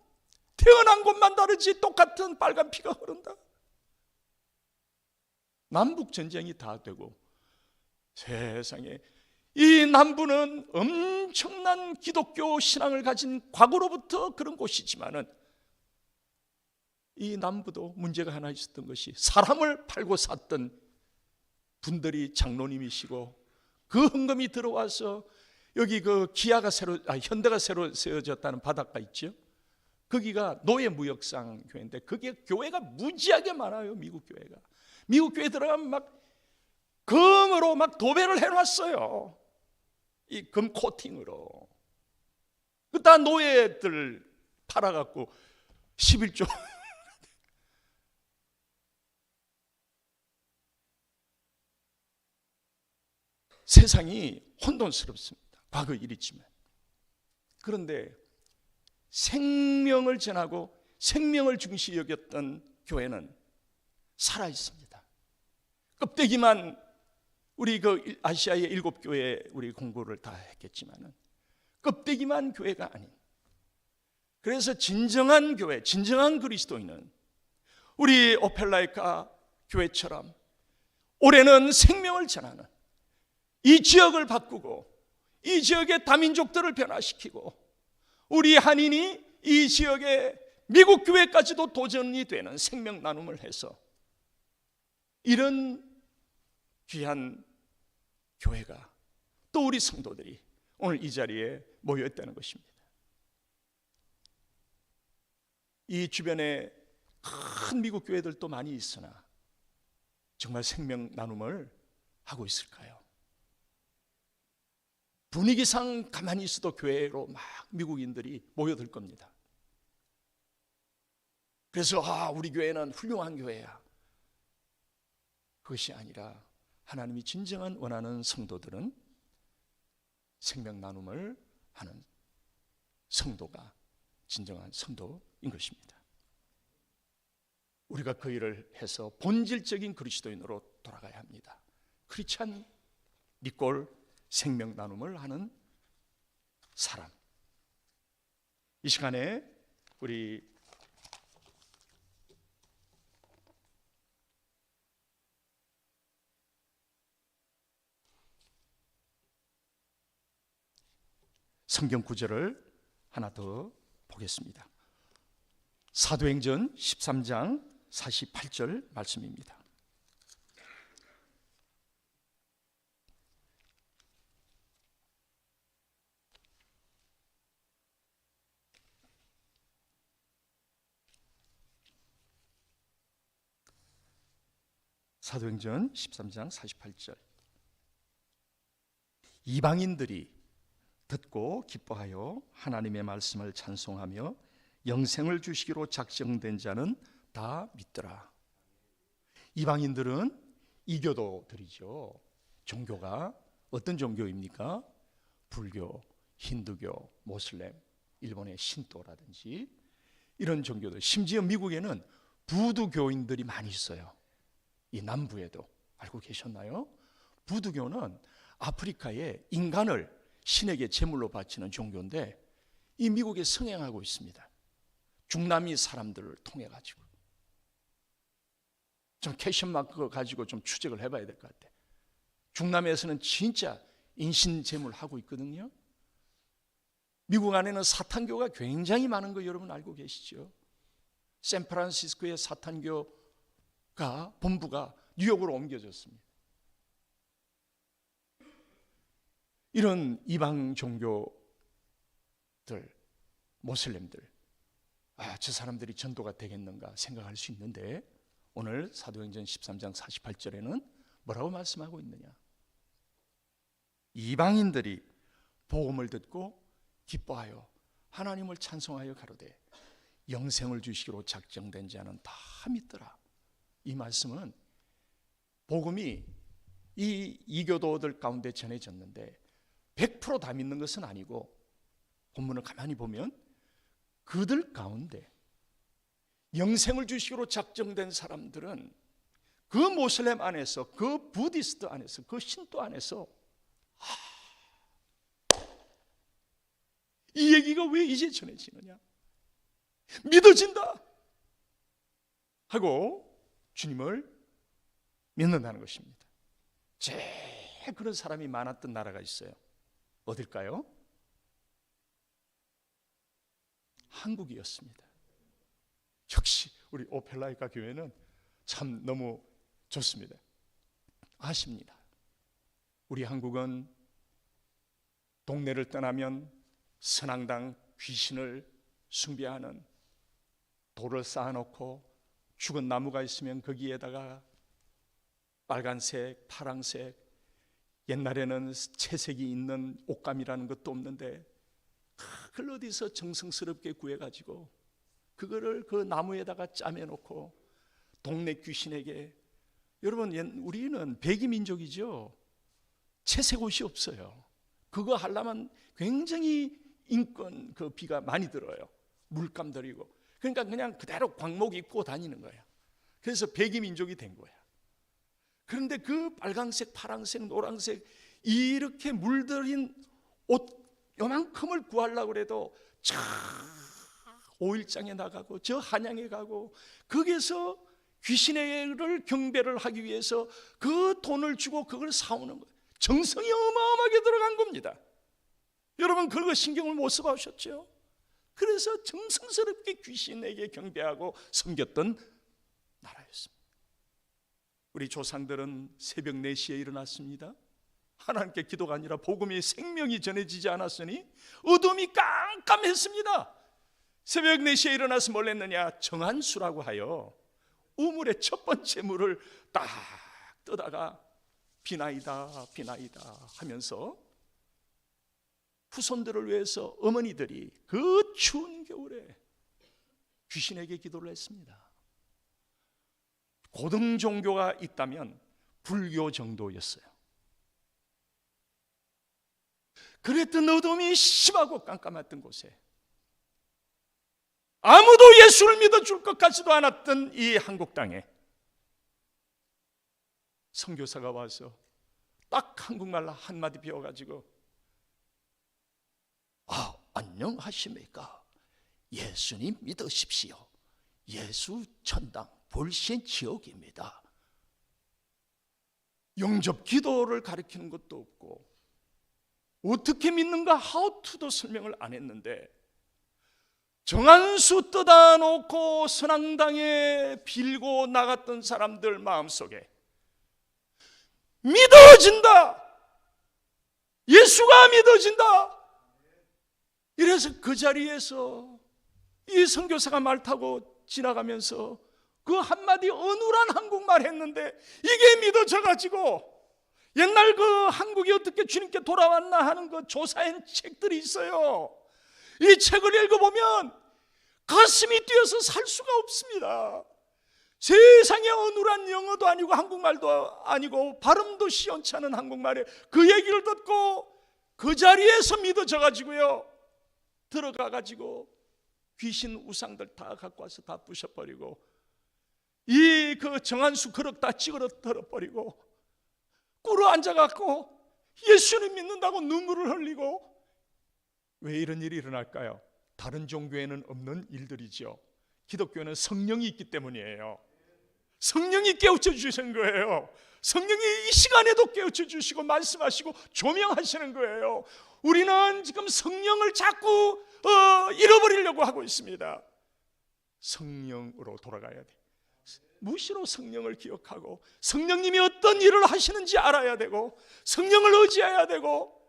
E: 태어난 곳만 다르지 똑같은 빨간 피가 흐른다. 남북 전쟁이 다 되고 세상에 이 남부는 엄청난 기독교 신앙을 가진 과거로부터 그런 곳이지만은 이 남부도 문제가 하나 있었던 것이 사람을 팔고 샀던 분들이 장로님이시고 그 헌금이 들어와서 여기 그 현대가 새로 세워졌다는 바닷가 있죠. 거기가 노예무역상 교회인데 그게 교회가 무지하게 많아요. 미국 교회가. 미국 교회 들어가면 막 금으로 막 도배를 해놨어요. 이 금 코팅으로. 그다 노예들 팔아갖고 11조. 세상이 혼돈스럽습니다. 과거 일이지만. 그런데 생명을 전하고 생명을 중시 여겼던 교회는 살아 있습니다. 껍데기만 우리 그 아시아의 7교회 우리 공부를 다 했겠지만은 껍데기만 교회가 아닌. 그래서 진정한 교회, 진정한 그리스도인은 우리 오펠라이카 교회처럼 올해는 생명을 전하는 이 지역을 바꾸고 이 지역의 다민족들을 변화시키고 우리 한인이 이 지역의 미국 교회까지도 도전이 되는 생명 나눔을 해서 이런 귀한 교회가 또 우리 성도들이 오늘 이 자리에 모여 있다는 것입니다. 이 주변에 큰 미국 교회들도 많이 있으나 정말 생명 나눔을 하고 있을까요? 분위기상 가만히 있어도 교회로 막 미국인들이 모여들 겁니다. 그래서 우리 교회는 훌륭한 교회야. 그것이 아니라 하나님이 진정한 원하는 성도들은 생명 나눔을 하는 성도가 진정한 성도인 것입니다. 우리가 그 일을 해서 본질적인 그리스도인으로 돌아가야 합니다. 크리스찬 니콜 생명 나눔을 하는 사람. 이 시간에 우리 성경 구절을 하나 더 보겠습니다. 사도행전 13장 48절 말씀입니다. 사도행전 13장 48절. 이방인들이 듣고 기뻐하여 하나님의 말씀을 찬송하며 영생을 주시기로 작정된 자는 다 믿더라. 이방인들은 이교도들이죠. 종교가 어떤 종교입니까? 불교, 힌두교, 모슬렘, 일본의 신도라든지 이런 종교들. 심지어 미국에는 부두교인들이 많이 있어요. 이 남부에도. 알고 계셨나요? 부두교는 아프리카의 인간을 신에게 제물로 바치는 종교인데 이 미국에 성행하고 있습니다. 중남미 사람들을 통해 가지고 좀 캐션 마크 가지고 좀 추적을 해봐야 될 것 같아. 중남미에서는 진짜 인신 제물 하고 있거든요. 미국 안에는 사탄교가 굉장히 많은 거 여러분 알고 계시죠? 샌프란시스코의 사탄교가 본부가 뉴욕으로 옮겨졌습니다. 이런 이방 종교들, 모슬렘들, 저 사람들이 전도가 되겠는가 생각할 수 있는데 오늘 사도행전 13장 48절에는 뭐라고 말씀하고 있느냐? 이방인들이 복음을 듣고 기뻐하여 하나님을 찬송하여 가로되 영생을 주시기로 작정된 자는 다 믿더라. 이 말씀은 복음이 이 이교도들 가운데 전해졌는데 100% 다 믿는 것은 아니고 본문을 가만히 보면 그들 가운데 영생을 주시기로 작정된 사람들은 그 모슬렘 안에서, 그 부디스트 안에서, 그 신도 안에서 이 얘기가 왜 이제 전해지느냐? 믿어진다 하고 주님을 믿는다는 것입니다. 제일 그런 사람이 많았던 나라가 있어요. 어딜까요? 한국이었습니다. 역시 우리 오펠라이카 교회는 참 너무 좋습니다. 아십니다. 우리 한국은 동네를 떠나면 선앙당 귀신을 숭배하는 돌을 쌓아놓고 죽은 나무가 있으면 거기에다가 빨간색, 파란색, 옛날에는 채색이 있는 옷감이라는 것도 없는데 그걸 어디서 정성스럽게 구해가지고 그거를 그 나무에다가 짜매놓고 동네 귀신에게, 여러분 우리는 백이민족이죠. 채색 옷이 없어요. 그거 하려면 굉장히 인건 그 비가 많이 들어요. 물감 들이고. 그러니까 그냥 그대로 광목 입고 다니는 거야. 그래서 백이민족이 된 거야. 그런데 그 빨강색, 파란색, 노란색 이렇게 물들인 옷 요만큼을 구하려고 해도 저 오일장에 나가고 저 한양에 가고 거기서 귀신을 경배를 하기 위해서 그 돈을 주고 그걸 사오는 거예요. 정성이 어마어마하게 들어간 겁니다. 여러분 그거 신경을 못 써보셨죠? 그래서 정성스럽게 귀신에게 경배하고 섬겼던 나라였습니다. 우리 조상들은 새벽 4시에 일어났습니다. 하나님께 기도가 아니라 복음이 생명이 전해지지 않았으니 어둠이 깜깜했습니다. 새벽 4시에 일어나서 뭘 했느냐? 정한수라고 하여 우물의 첫 번째 물을 딱 떠다가 비나이다 비나이다 하면서 후손들을 위해서 어머니들이 그 추운 겨울에 귀신에게 기도를 했습니다. 고등 종교가 있다면 불교 정도였어요. 그랬던 어둠이 심하고 깜깜했던 곳에 아무도 예수를 믿어줄 것 같지도 않았던 이 한국 땅에 선교사가 와서 딱 한국말 한마디 배워가지고 안녕하십니까? 예수님 믿으십시오. 예수 천당 볼신 지역입니다. 영접 기도를 가르치는 것도 없고 어떻게 믿는가 하우투도 설명을 안 했는데 정한수 떠다 놓고 선앙당에 빌고 나갔던 사람들 마음속에 믿어진다, 예수가 믿어진다. 이래서 그 자리에서 이 선교사가 말 타고 지나가면서 그 한마디 어눌한 한국말 했는데 이게 믿어져 가지고 옛날 그 한국이 어떻게 주님께 돌아왔나 하는 그 조사한 책들이 있어요. 이 책을 읽어보면 가슴이 뛰어서 살 수가 없습니다. 세상에 어눌한 영어도 아니고 한국말도 아니고 발음도 시원치 않은 한국말에 그 얘기를 듣고 그 자리에서 믿어져 가지고요, 들어가 가지고 귀신 우상들 다 갖고 와서 다 부셔버리고 이 그 정한수 그릇 다 찌그러뜨려버리고 꿇어 앉아갖고 예수님 믿는다고 눈물을 흘리고. 왜 이런 일이 일어날까요? 다른 종교에는 없는 일들이죠. 기독교는 성령이 있기 때문이에요. 성령이 깨우쳐 주시는 거예요. 성령이 이 시간에도 깨우쳐 주시고 말씀하시고 조명하시는 거예요. 우리는 지금 성령을 자꾸 잃어버리려고 하고 있습니다. 성령으로 돌아가야 돼. 무시로 성령을 기억하고 성령님이 어떤 일을 하시는지 알아야 되고 성령을 의지해야 되고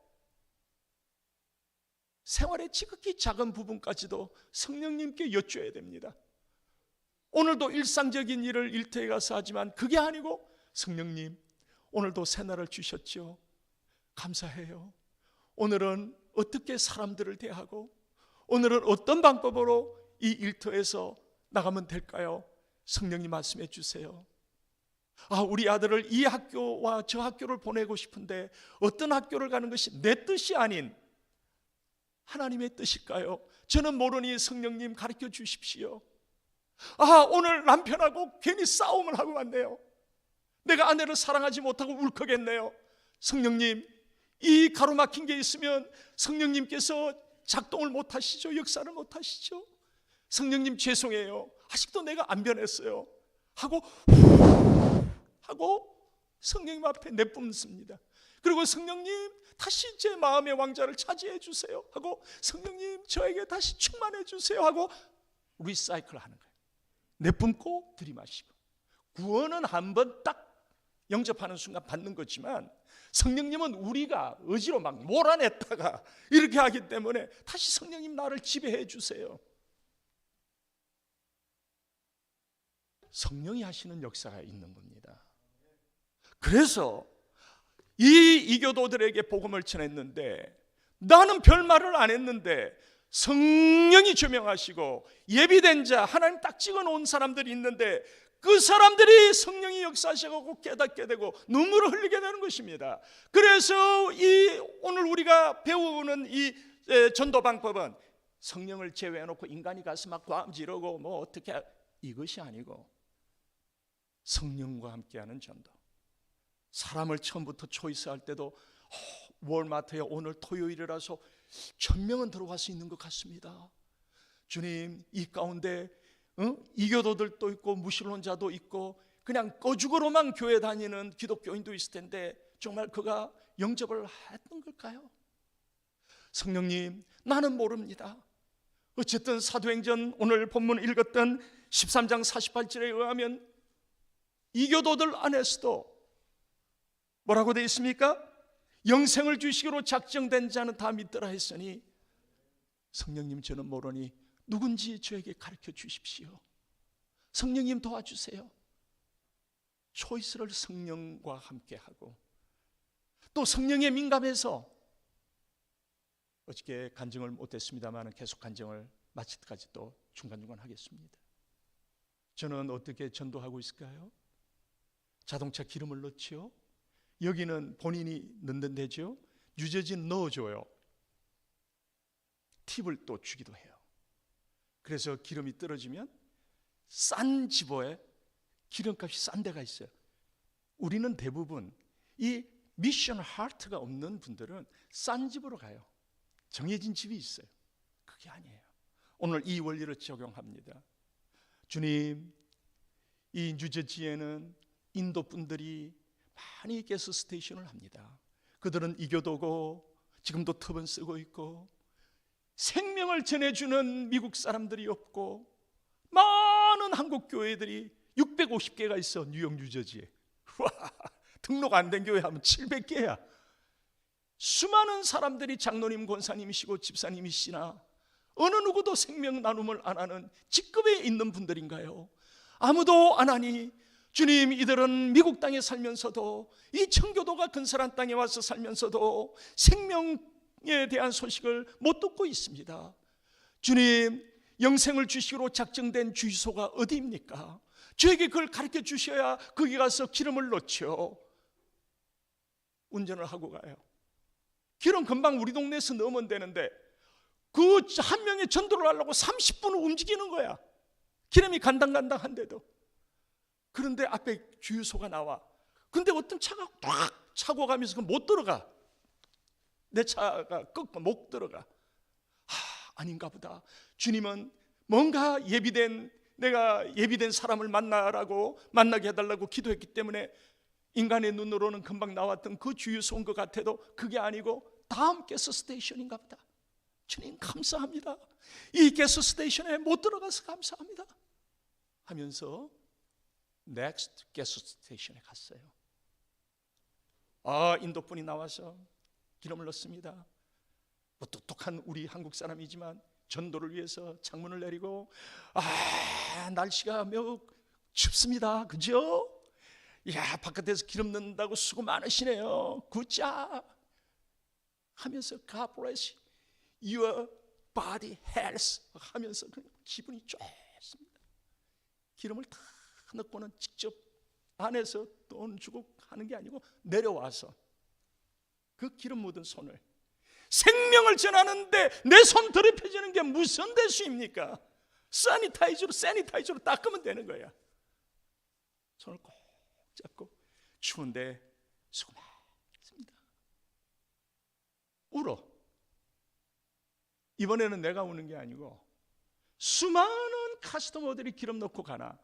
E: 생활의 지극히 작은 부분까지도 성령님께 여쭤야 됩니다. 오늘도 일상적인 일을 일터에 가서 하지만 그게 아니고 성령님 오늘도 새날을 주셨죠. 감사해요. 오늘은 어떻게 사람들을 대하고 오늘은 어떤 방법으로 이 일터에서 나가면 될까요? 성령님 말씀해 주세요. 우리 아들을 이 학교와 저 학교를 보내고 싶은데 어떤 학교를 가는 것이 내 뜻이 아닌 하나님의 뜻일까요? 저는 모르니 성령님 가르쳐 주십시오. 오늘 남편하고 괜히 싸움을 하고 왔네요. 내가 아내를 사랑하지 못하고 울컥했네요. 성령님, 이 가로막힌 게 있으면 성령님께서 작동을 못 하시죠. 역사를 못 하시죠. 성령님 죄송해요. 아직도 내가 안 변했어요. 하고 성령님 앞에 내뿜습니다. 그리고 성령님 다시 제 마음의 왕자를 차지해 주세요 하고 성령님 저에게 다시 충만해 주세요 하고 리사이클 하는 거예요. 내뿜고 들이마시고. 구원은 한 번 딱 영접하는 순간 받는 거지만 성령님은 우리가 의지로 막 몰아냈다가 이렇게 하기 때문에 다시 성령님 나를 지배해 주세요. 성령이 하시는 역사가 있는 겁니다. 그래서 이 이교도들에게 복음을 전했는데 나는 별말을 안 했는데 성령이 조명하시고 예비된 자, 하나님 딱 찍어놓은 사람들이 있는데 그 사람들이 성령이 역사하셔서 깨닫게 되고 눈물을 흘리게 되는 것입니다. 그래서 오늘 우리가 배우는 이 전도 방법은 성령을 제외해놓고 인간이 가서 막 과음 지르고 뭐 어떻게 이것이 아니고 성령과 함께하는 전도. 사람을 처음부터 초이스할 때도 월마트에 오늘 토요일이라서 1000명은 들어갈 수 있는 것 같습니다. 주님, 이 가운데 이교도들도 있고 무신론자도 있고 그냥 꺼죽으로만 교회 다니는 기독교인도 있을 텐데 정말 그가 영접을 했던 걸까요? 성령님, 나는 모릅니다. 어쨌든 사도행전 오늘 본문 읽었던 13장 48절에 의하면 이교도들 안에서도 뭐라고 되어 있습니까? 영생을 주시기로 작정된 자는 다 믿더라 했으니 성령님 저는 모르니 누군지 저에게 가르쳐 주십시오. 성령님 도와주세요. 초이스를 성령과 함께하고 또 성령에 민감해서 어저께 간증을 못했습니다만 계속 간증을 마칠 때까지 또 중간중간 하겠습니다. 저는 어떻게 전도하고 있을까요? 자동차 기름을 넣지요. 여기는 본인이 넣는 데죠. 유저진 넣어줘요. 팁을 또 주기도 해요. 그래서 기름이 떨어지면 싼 집어에 기름값이 싼 데가 있어요. 우리는 대부분 이 미션 하트가 없는 분들은 싼 집으로 가요. 정해진 집이 있어요. 그게 아니에요. 오늘 이 원리를 적용합니다. 주님, 이 뉴저지에는 인도 분들이 많이 가스 스테이션을 합니다. 그들은 이교도고 지금도 톱은 쓰고 있고 생명을 전해주는 미국 사람들이 없고 많은 한국 교회들이 650개가 있어. 뉴욕 뉴저지에. 와, 등록 안 된 교회 하면 700개야. 수많은 사람들이 장로님 권사님이시고 집사님이시나 어느 누구도 생명 나눔을 안 하는 직급에 있는 분들인가요? 아무도 안 하니 주님, 이들은 미국 땅에 살면서도 이 청교도가 건설한 땅에 와서 살면서도 생명에 대한 소식을 못 듣고 있습니다. 주님, 영생을 주시기로 작정된 주유소가 어디입니까? 저에게 그걸 가르쳐 주셔야 거기 가서 기름을 넣죠. 운전을 하고 가요. 기름 금방 우리 동네에서 넣으면 되는데 그 한 명의 전도를 하려고 30분을 움직이는 거야. 기름이 간당간당한데도. 그런데 앞에 주유소가 나와. 근데 어떤 차가 딱 차고 가면서 못 들어가. 내 차가 꺾고 못 들어가. 아닌가 보다. 주님은 뭔가 내가 예비된 사람을 만나게 해달라고 기도했기 때문에 인간의 눈으로는 금방 나왔던 그 주유소인 것 같아도 그게 아니고 다음 가스 스테이션인가 보다. 주님 감사합니다. 이 가스 스테이션에 못 들어가서 감사합니다 하면서 넥스트 가스 스테이션에 갔어요. 인도분이 나와서 기름을 넣습니다. 뭐 똑똑한 우리 한국 사람이지만 전도를 위해서 창문을 내리고 날씨가 매우 춥습니다. 그죠? 야, 바깥에서 기름 넣는다고 수고 많으시네요. 굿잡 하면서 God bless your body health 하면서 그냥 기분이 좋습니다. 기름을 다 넣고는 직접 안에서 돈 주고 하는 게 아니고 내려와서 그 기름 묻은 손을 생명을 전하는데 내 손 더럽혀지는 게 무슨 대수입니까? 세니타이저로 닦으면 되는 거야. 손을 꼭 잡고 추운데 수고 많습니다. 울어. 이번에는 내가 우는 게 아니고 수많은 카스터머들이 기름 넣고 가나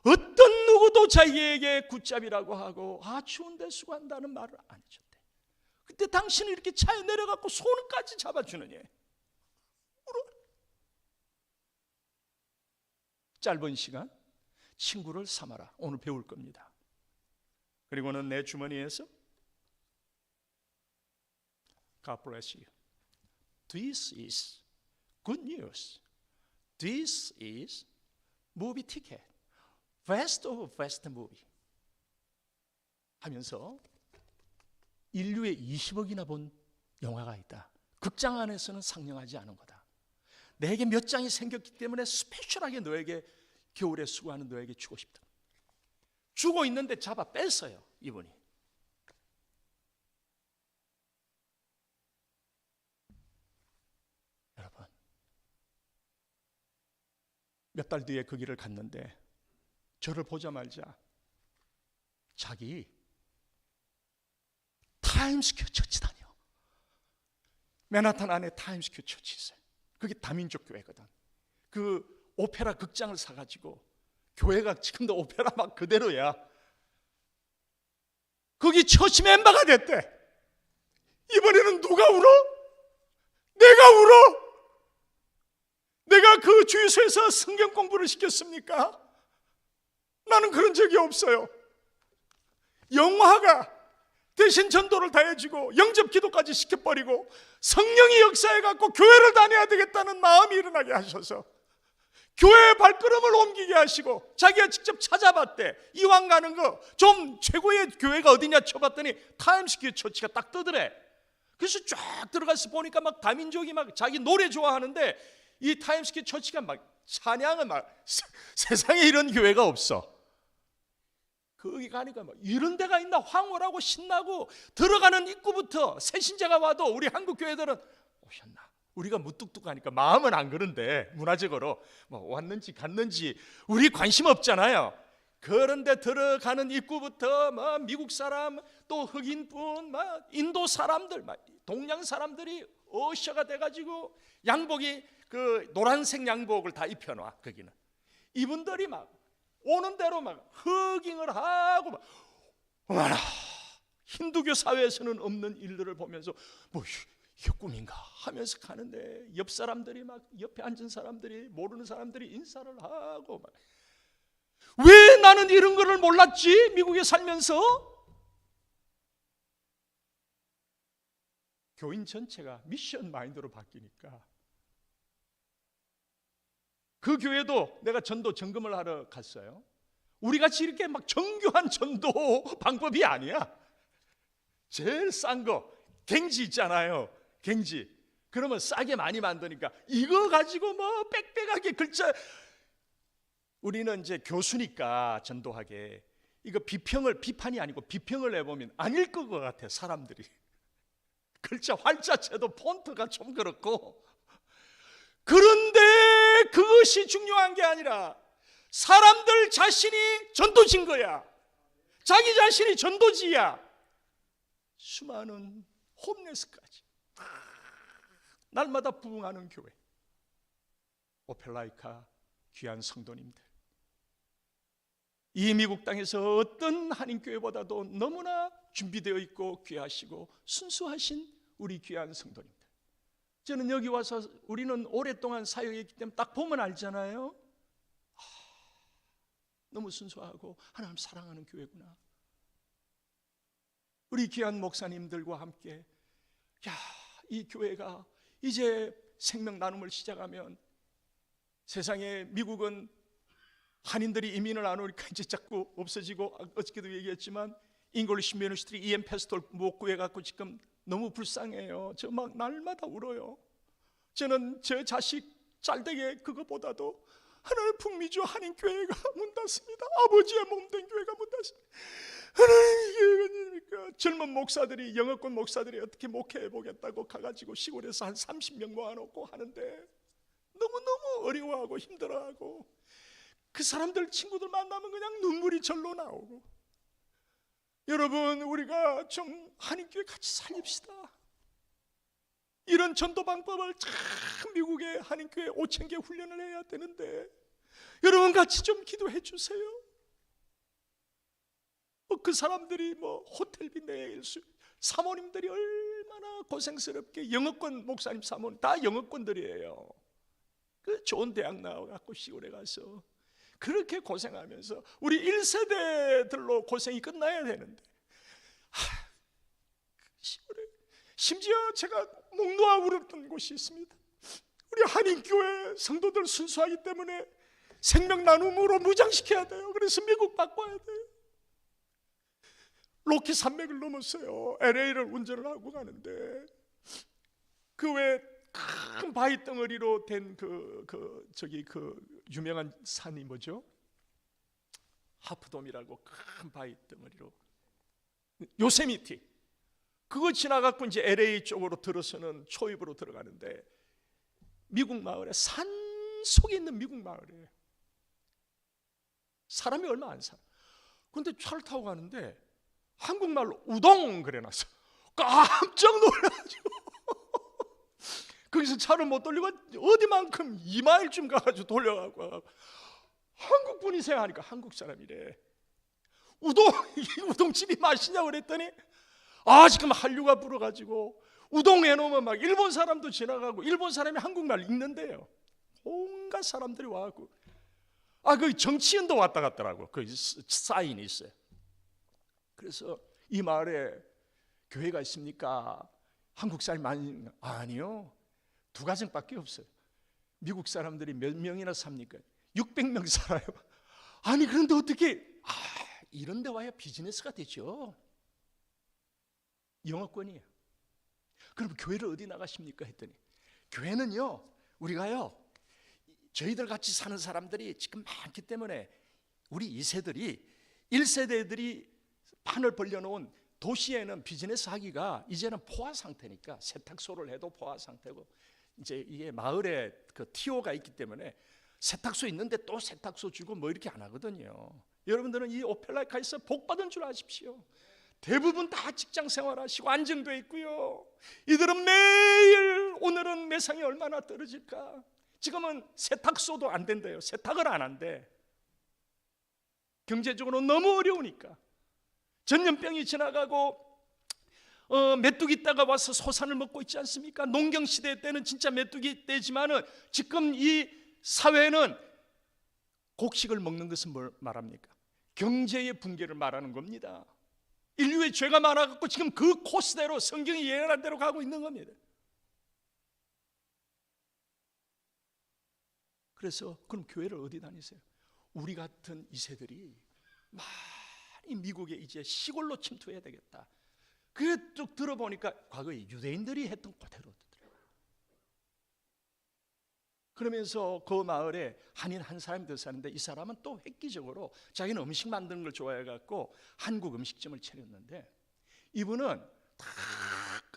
E: 어떤 누구도 자기에게 굿잡이라고 하고 추운데 수고한다는 말을 안 해줬대. 그때 당신은 이렇게 차에 내려갖고 손까지 잡아주느니 울어. 짧은 시간 친구를 삼아라. 오늘 배울 겁니다. 그리고는 내 주머니에서 God bless you. This is good news. This is movie ticket. Best of best movie. 하면서 인류의 20억이나 본 영화가 있다. 극장 안에서는 상영하지 않은 거다. 내게 몇 장이 생겼기 때문에 스페셜하게 너에게 겨울에 수고하는 너에게 주고 싶다. 주고 있는데 잡아 뺐어요, 이분이. 여러분, 몇 달 뒤에 그 길을 갔는데 저를 보자마자 자기 타임스퀘어 처치 다녀. 맨하탄 안에 타임스퀘어 처치 있어요. 그게 다민족 교회거든. 그 오페라 극장을 사가지고, 교회가 지금도 오페라 막 그대로야. 거기 처치 멤버가 됐대. 이번에는 누가 울어? 내가 울어. 내가 그 주유소에서 성경 공부를 시켰습니까? 나는 그런 적이 없어요. 영화가 대신 전도를 다 해주고 영접 기도까지 시켜버리고 성령이 역사해갖고 교회를 다녀야 되겠다는 마음이 일어나게 하셔서 교회의 발걸음을 옮기게 하시고 자기가 직접 찾아봤대. 이왕 가는 거 좀 최고의 교회가 어디냐 쳐봤더니 타임스퀘어 처치가 딱 뜨더래. 그래서 쫙 들어가서 보니까 막 다민족이 막 자기 노래 좋아하는데 이 타임스퀘어 처치가 막 찬양은 막 세상에 이런 교회가 없어. 거기 가니까 막 이런 데가 있나 황홀하고 신나고 들어가는 입구부터 새신자가 와도 우리 한국 교회들은 오셨나? 우리가 무뚝뚝하니까 마음은 안 그런데 문화적으로 뭐 왔는지 갔는지 우리 관심 없잖아요. 그런데 들어가는 입구부터 뭐 미국 사람 또 흑인분 막 인도 사람들 막 동양 사람들이 어셔가 돼가지고 양복이 그 노란색 양복을 다 입혀놔. 거기는 이분들이 막 오는 대로 막 허깅을 하고 막 어머나 힌두교 사회에서는 없는 일들을 보면서 뭐 이게 꿈인가 하면서 가는데 옆 사람들이 막 옆에 앉은 사람들이 모르는 사람들이 인사를 하고 막 왜 나는 이런 거를 몰랐지? 미국에 살면서 교인 전체가 미션 마인드로 바뀌니까 그 교회도 내가 전도 점검을 하러 갔어요. 우리같이 이렇게 막 정교한 전도 방법이 아니야. 제일 싼 거 갱지 있잖아요. 갱지. 그러면 싸게 많이 만드니까 이거 가지고 뭐 빽빽하게 글자. 우리는 이제 교수니까 전도하게 이거 비판이 아니고 비평을 해보면 안 읽을 것 같아. 사람들이 글자 활자체도 폰트가 좀 그렇고. 그런데 그것이 중요한 게 아니라 사람들 자신이 전도지인 거야. 자기 자신이 전도지야. 수많은 홈레스까지 날마다 부흥하는 교회. 오펠라이카 귀한 성도님들, 이 미국 땅에서 어떤 한인교회보다도 너무나 준비되어 있고 귀하시고 순수하신 우리 귀한 성도님들. 저는 여기 와서 우리는 오랫동안 사역했기 때문에 딱 보면 알잖아요. 너무 순수하고 하나님 사랑하는 교회구나. 우리 귀한 목사님들과 함께 이 교회가 이제 생명 나눔을 시작하면 세상에 미국은 한인들이 이민을 안 오니까 이제 자꾸 없어지고 어저께도 얘기했지만 잉글리시 미니스트리 EM 패스톨 못 구해갖고 지금 너무 불쌍해요. 저 막 날마다 울어요. 저는 저 자식 잘되게 그거보다도 하나님 북미주 한인교회가 문 닫습니다. 아버지의 몸된 교회가 문 닫습니다. 하나님 이게 웬일입니까? 젊은 목사들이 영어권 목사들이 어떻게 목회해보겠다고 가가지고 시골에서 한 30명 모아놓고 하는데 너무너무 어려워하고 힘들어하고 그 사람들 친구들 만나면 그냥 눈물이 절로 나오고. 여러분, 우리가 좀 한인교회 같이 살립시다. 이런 전도 방법을 참 미국의 한인교회 5,000개 훈련을 해야 되는데 여러분 같이 좀 기도해 주세요. 그 사람들이 호텔비 내일 사모님들이 얼마나 고생스럽게, 영어권 목사님 사모님 다 영어권들이에요. 그 좋은 대학 나와갖고 시골에 가서 그렇게 고생하면서 우리 1세대들로 고생이 끝나야 되는데, 시골에 심지어 제가 목 놓아 울었던 곳이 있습니다. 우리 한인교회 성도들 순수하기 때문에 생명 나눔으로 무장시켜야 돼요. 그래서 미국 바꿔야 돼요. 로키 산맥을 넘었어요. LA를 운전을 하고 가는데 그 외 큰 바위 덩어리로 된 그 유명한 산이 뭐죠? 하프돔이라고 큰 바위 덩어리로, 요세미티, 그거 지나갖고 이제 LA 쪽으로 들어서는 초입으로 들어가는데, 미국 마을에, 산 속에 있는 미국 마을이에요. 사람이 얼마 안 살아. 그런데 차를 타고 가는데 한국말로 우동 그래놨어. 깜짝 놀라가지고 거기서 차를 못 돌리고 어디만큼 2마일쯤 가가지고 돌려가고, 한국 분이세요 하니까 한국 사람이래. 이 우동집이 맛있냐고 그랬더니 지금 한류가 불어가지고 우동 해놓으면 막 일본 사람도 지나가고 일본 사람이 한국말 읽는데요. 온갖 사람들이 와갖고, 그 정치인도 왔다 갔더라고. 그 사인이 있어요. 그래서 이 마을에 교회가 있습니까? 한국 사람이 많이? 아니요, 2가정밖에 없어요. 미국 사람들이 몇 명이나 삽니까? 600명 살아요. 아니 그런데 어떻게 이런 데 와야 비즈니스가 되죠. 영어권이에요. 그럼 교회를 어디 나가십니까 했더니, 교회는요, 우리가요, 저희들 같이 사는 사람들이 지금 많기 때문에 우리 2세들이 1세대들이 판을 벌려놓은 도시에는 비즈니스 하기가 이제는 포화 상태니까, 세탁소를 해도 포화 상태고, 이제 이게 마을에 그 TO가 있기 때문에 세탁소 있는데 또 세탁소 주고 이렇게 안 하거든요. 여러분들은 이 오펠라카에서 복 받은 줄 아십시오. 대부분 다 직장 생활하시고 안정돼 있고요. 이들은 매일 오늘은 매상이 얼마나 떨어질까. 지금은 세탁소도 안 된대요. 세탁을 안 한대. 경제적으로 너무 어려우니까. 전염병이 지나가고 메뚜기 있다가 와서 소산을 먹고 있지 않습니까? 농경시대 때는 진짜 메뚜기 때지만은 지금 이 사회는 곡식을 먹는 것은 뭘 말합니까? 경제의 붕괴를 말하는 겁니다. 인류의 죄가 많아갖고 지금 그 코스대로, 성경이 예언한 대로 가고 있는 겁니다. 그래서 그럼 교회를 어디 다니세요? 우리 같은 2세들이 많이 미국에 이제 시골로 침투해야 되겠다. 그게 쭉 들어보니까 과거에 유대인들이 했던 그대로 되더라고요. 그러면서 그 마을에 한인 한 사람이 더 사는데, 이 사람은 또 획기적으로 자기는 음식 만드는 걸 좋아해갖고 한국 음식점을 차렸는데, 이분은 다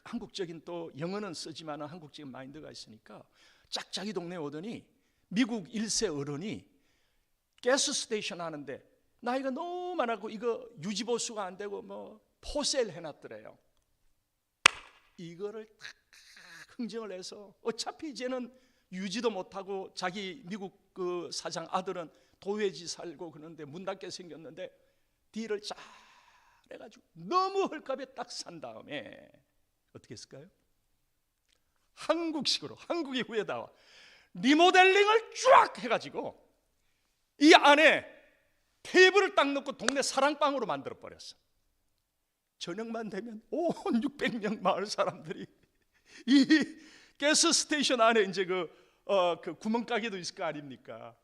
E: 한국적인, 또 영어는 쓰지만 한국적인 마인드가 있으니까 짝짝이 동네에 오더니 미국 1세 어른이 가스 스테이션 하는데 나이가 너무 많았고 이거 유지보수가 안 되고 포셀 해놨더래요. 이거를 탁 흥정을 해서, 어차피 이제는 유지도 못하고 자기 미국 그 사장 아들은 도회지 살고 그러는데 문 닫게 생겼는데, 딜을 잘 해가지고 너무 헐값에 딱 산 다음에 어떻게 했을까요? 한국식으로, 한국의 후에다가 리모델링을 쫙 해가지고 이 안에 테이블을 딱 넣고 동네 사랑방으로 만들어 버렸어. 저녁만 되면 온 600명 마을 사람들이 이 가스 스테이션 안에 이제 그 구멍가게도 있을 거 아닙니까?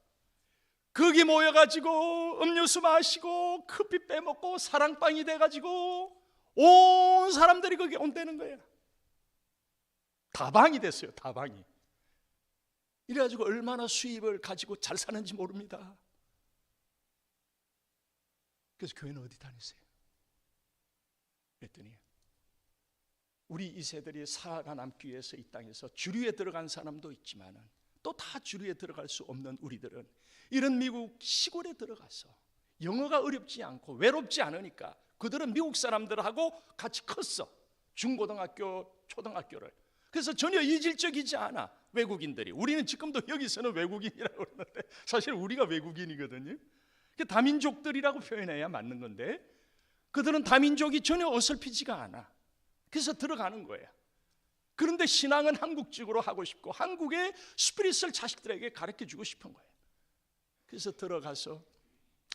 E: 거기 모여가지고 음료수 마시고 커피 빼먹고 사랑방이 돼가지고 온 사람들이 거기 온다는 거야. 다방이 됐어요. 다방이. 이래가지고 얼마나 수입을 가지고 잘 사는지 모릅니다. 그래서 교회는 어디 다니세요? 그랬더니 우리 2세들이 살아남기 위해서 이 땅에서 주류에 들어간 사람도 있지만 또 다 주류에 들어갈 수 없는 우리들은 이런 미국 시골에 들어가서 영어가 어렵지 않고 외롭지 않으니까 그들은 미국 사람들하고 같이 컸어. 중고등학교, 초등학교를. 그래서 전혀 이질적이지 않아. 외국인들이, 우리는 지금도 여기서는 외국인이라고 그러는데 사실 우리가 외국인이거든요. 다민족들이라고 표현해야 맞는 건데 그들은 다민족이 전혀 어설피지가 않아. 그래서 들어가는 거예요. 그런데 신앙은 한국적으로 하고 싶고 한국의 스피릿을 자식들에게 가르쳐주고 싶은 거예요. 그래서 들어가서,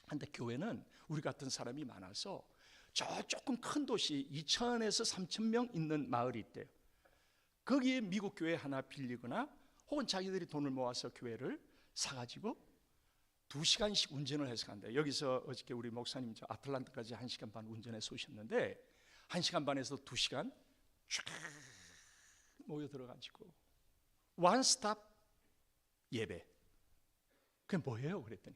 E: 근데 교회는 우리 같은 사람이 많아서 저 조금 큰 도시 2,000에서 3,000명 있는 마을이 있대요. 거기에 미국 교회 하나 빌리거나 혹은 자기들이 돈을 모아서 교회를 사가지고 2시간씩 운전을 해서 간대요. 여기서 어저께 우리 목사님 저 아틀란타까지 1시간 반 운전해서 오셨는데 1시간 반에서 2시간 쫙 모여 들어가지고 원스톱 예배. 그게 뭐예요? 그랬더니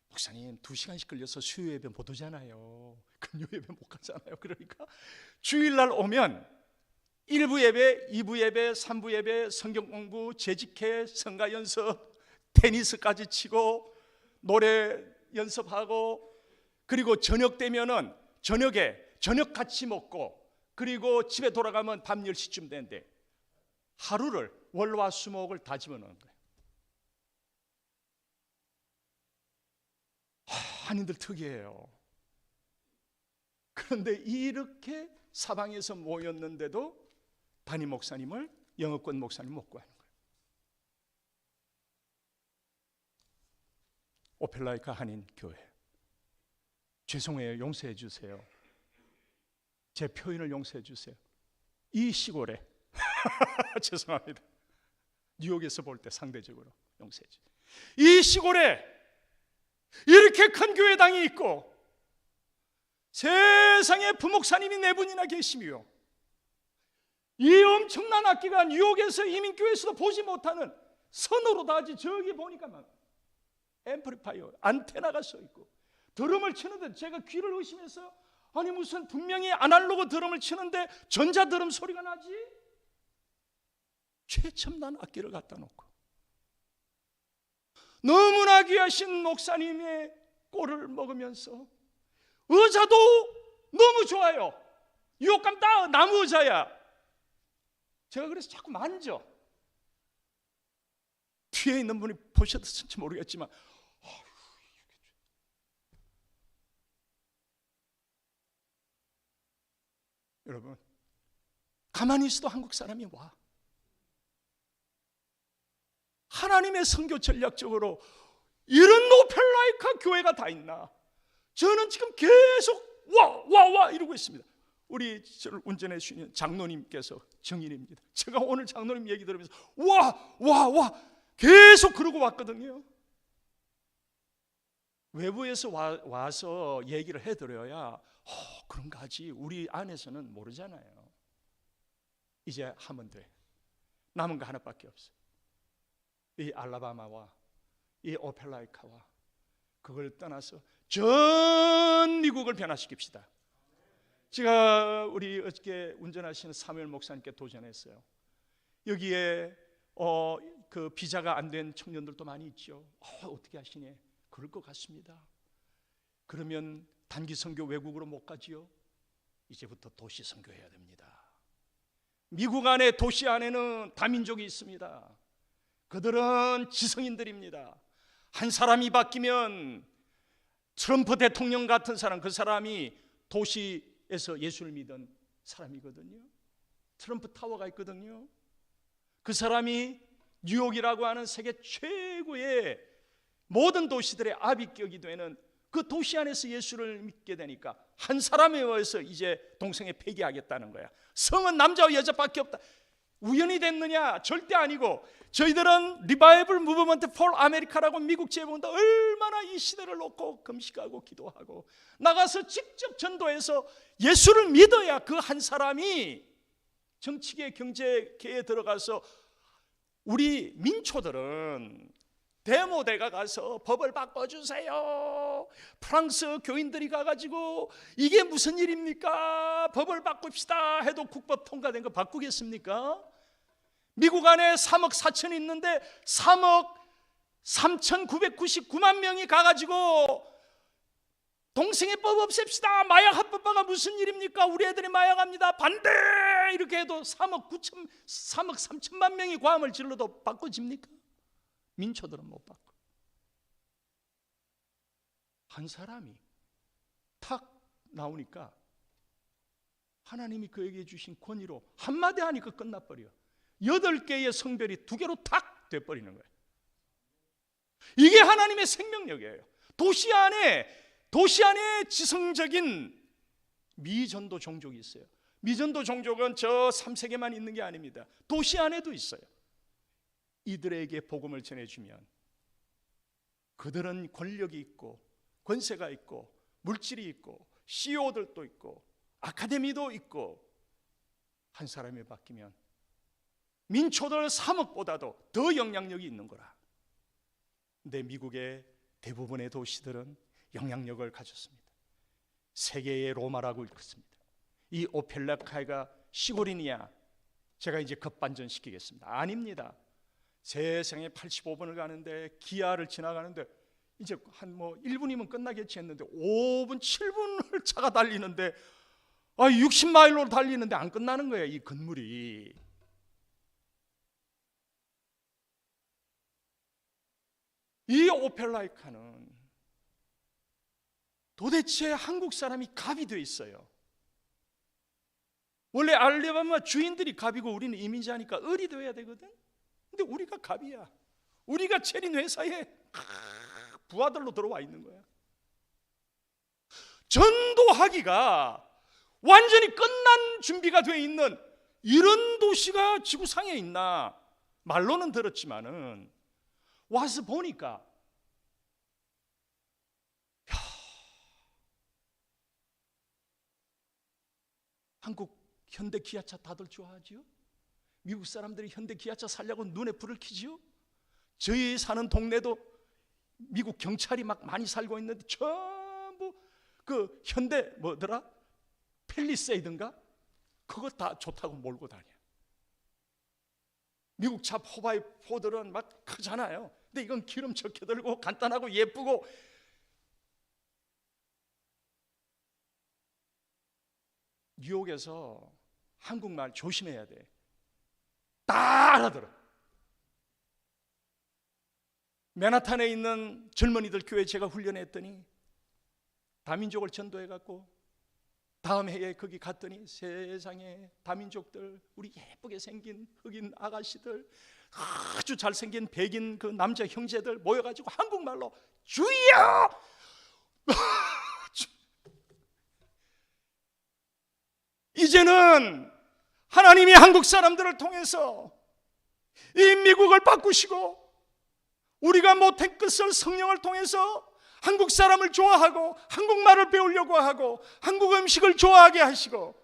E: 목사님 2시간씩 걸려서 수요 예배 못 오잖아요. 금요 예배 못 가잖아요. 그러니까 주일날 오면 1부 예배, 2부 예배, 3부 예배, 성경 공부, 재직회, 성가 연습, 테니스까지 치고 노래 연습하고, 그리고 저녁 되면은 저녁에 저녁 같이 먹고, 그리고 집에 돌아가면 밤 10시쯤 되는데 하루를 월화수목을 다 집어넣는 거예요. 한인들 특이해요. 그런데 이렇게 사방에서 모였는데도 담임 목사님을, 영어권 목사님 못 구하는 거예요. 오펠라이카 한인교회, 죄송해요. 용서해 주세요. 제 표현을 용서해 주세요. 이 시골에 죄송합니다. 뉴욕에서 볼 때 상대적으로 용서해 주세요. 이 시골에 이렇게 큰 교회당이 있고 세상에 부목사님이 4분이나 계시며 이 엄청난 악기가 뉴욕에서 이민교회에서도 보지 못하는 선으로 다 하지. 저기 보니까 막 앰플리파이어 안테나가 써 있고 드럼을 치는데 제가 귀를 의심해서, 아니 무슨 분명히 아날로그 드럼을 치는데 전자드럼 소리가 나지? 최첨단 악기를 갖다 놓고 너무나 귀하신 목사님의 꼴을 먹으면서, 의자도 너무 좋아요. 유혹감 딱 나무 의자야. 제가 그래서 자꾸 만져. 뒤에 있는 분이 보셨을지 모르겠지만 여러분, 가만히 있어도 한국 사람이 와. 하나님의 선교 전략적으로 이런 오펠라이카 교회가 다 있나? 저는 지금 계속 와 이러고 있습니다. 우리 저를 운전해 주시는 장로님께서 정인입니다. 제가 오늘 장로님 얘기 들으면서 와 계속 그러고 왔거든요. 외부에서 와서 얘기를 해드려야 그런가 하지, 우리 안에서는 모르잖아요. 이제 하면 돼. 남은 거 하나밖에 없어. 이 알라바마와 이 오펠라이카와 그걸 떠나서 전 미국을 변화시킵시다. 제가 우리 어저께 운전하시는 사무엘 목사님께 도전했어요. 여기에 그 비자가 안 된 청년들도 많이 있죠. 어떻게 하시니? 그럴 것 같습니다. 그러면 단기 선교 외국으로 못 가지요? 이제부터 도시 선교해야 됩니다. 미국 안에, 도시 안에는 다민족이 있습니다. 그들은 지성인들입니다. 한 사람이 바뀌면 트럼프 대통령 같은 사람, 그 사람이 도시에서 예수를 믿은 사람이거든요. 트럼프 타워가 있거든요. 그 사람이 뉴욕이라고 하는 세계 최고의 모든 도시들의 아비격이 되는 그 도시 안에서 예수를 믿게 되니까 한 사람에 의해서 이제 동성애 폐기하겠다는 거야. 성은 남자와 여자밖에 없다. 우연히 됐느냐? 절대 아니고, 저희들은 리바이벌 무브먼트 폴 아메리카라고 미국 제보인데 얼마나 이 시대를 놓고 금식하고 기도하고 나가서 직접 전도해서 예수를 믿어야 그 한 사람이 정치계, 경제계에 들어가서, 우리 민초들은 데모대가 가서 법을 바꿔주세요. 프랑스 교인들이 가가지고 이게 무슨 일입니까? 법을 바꿉시다 해도 국법 통과된 거 바꾸겠습니까? 미국 안에 3억 4천이 있는데 3억 3,999만 명이 가가지고 동성애법 없앱시다. 마약 합법화가 무슨 일입니까? 우리 애들이 마약합니다. 반대! 이렇게 해도 3억 3천만 명이 과음을 질러도 바꿔집니까? 민초들은 못 바꿔. 한 사람이 탁 나오니까 하나님이 그에게 주신 권위로 한마디 하니까 끝나버려. 8개의 성별이 2개로 탁 돼버리는 거예요. 이게 하나님의 생명력이에요. 도시 안에 지성적인 미전도 종족이 있어요. 미전도 종족은 저 3세계만 있는 게 아닙니다. 도시 안에도 있어요. 이들에게 복음을 전해주면 그들은 권력이 있고 권세가 있고 물질이 있고 CEO들도 있고 아카데미도 있고, 한 사람이 바뀌면 민초들 3억보다도 더 영향력이 있는 거라. 근데 미국의 대부분의 도시들은 영향력을 가졌습니다. 세계의 로마라고 읽었습니다. 이 오펠라카이가 시골이냐? 제가 이제 급반전시키겠습니다. 아닙니다. 세상에 85분을 가는데 기아를 지나가는데 이제 한 1분이면 끝나겠지 했는데 5분, 7분을 차가 달리는데 60마일로 달리는데 안 끝나는 거예요. 이 건물이. 이 오펠라이카는 도대체 한국 사람이 갑이 되어 있어요. 원래 알레바마 주인들이 갑이고 우리는 이민자니까 을이 되어야 되거든. 근데 우리가 갑이야. 우리가 차린 회사에 부하들로 들어와 있는 거야. 전도하기가 완전히 끝난 준비가 되어 있는 이런 도시가 지구상에 있나? 말로는 들었지만은 와서 보니까 한국 현대 기아차 다들 좋아하지요? 미국 사람들이 현대 기아차 살려고 눈에 불을 켜지요? 저희 사는 동네도 미국 경찰이 막 많이 살고 있는데 전부 그 현대 뭐더라? 펠리세이드인가? 그거 다 좋다고 몰고 다녀. 미국 차 4x4들은 막 크잖아요. 근데 이건 기름 적게 들고 간단하고 예쁘고. 뉴욕에서 한국말 조심해야 돼. 다 알아들어. 맨하탄에 있는 젊은이들 교회 제가 훈련했더니 다민족을 전도해갖고 다음 해에 거기 갔더니 세상에 다민족들, 우리 예쁘게 생긴 흑인 아가씨들, 아주 잘생긴 백인 그 남자 형제들 모여가지고 한국말로 주여! 이제는 하나님이 한국 사람들을 통해서 이 미국을 바꾸시고 우리가 못한 것을 성령을 통해서 한국 사람을 좋아하고 한국말을 배우려고 하고 한국 음식을 좋아하게 하시고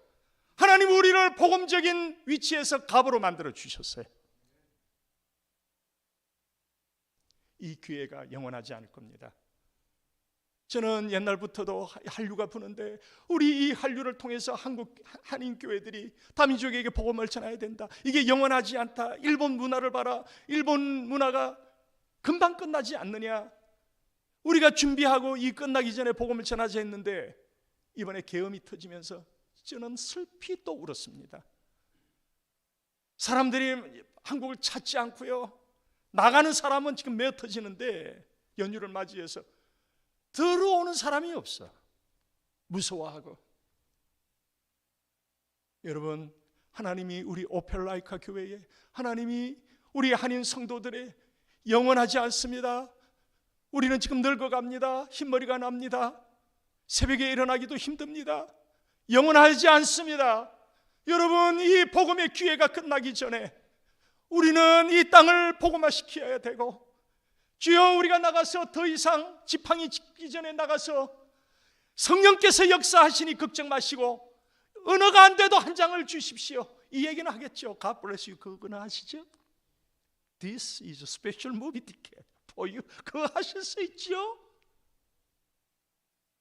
E: 하나님 우리를 복음적인 위치에서 갑으로 만들어 주셨어요. 이 기회가 영원하지 않을 겁니다. 저는 옛날부터도 한류가 부는데 우리 이 한류를 통해서 한국 한인교회들이 다민족에게 복음을 전해야 된다. 이게 영원하지 않다. 일본 문화를 봐라. 일본 문화가 금방 끝나지 않느냐. 우리가 준비하고 이 끝나기 전에 복음을 전하자 했는데 이번에 계엄이 터지면서 저는 슬피 또 울었습니다. 사람들이 한국을 찾지 않고요. 나가는 사람은 지금 메어 터지는데 연휴를 맞이해서 들어오는 사람이 없어. 무서워하고. 여러분, 하나님이 우리 오펠라이카 교회에, 하나님이 우리 한인 성도들의 영원하지 않습니다. 우리는 지금 늙어갑니다. 흰머리가 납니다. 새벽에 일어나기도 힘듭니다. 영원하지 않습니다. 여러분, 이 복음의 기회가 끝나기 전에 우리는 이 땅을 복음화시켜야 되고, 주여 우리가 나가서 더 이상 지팡이 짚기 전에 나가서 성령께서 역사하시니 걱정 마시고 언어가 안 돼도 한 장을 주십시오. 이 얘기는 하겠죠. God bless you. 그거는 하시죠. This is a special movie ticket for you. 그거 하실 수 있죠.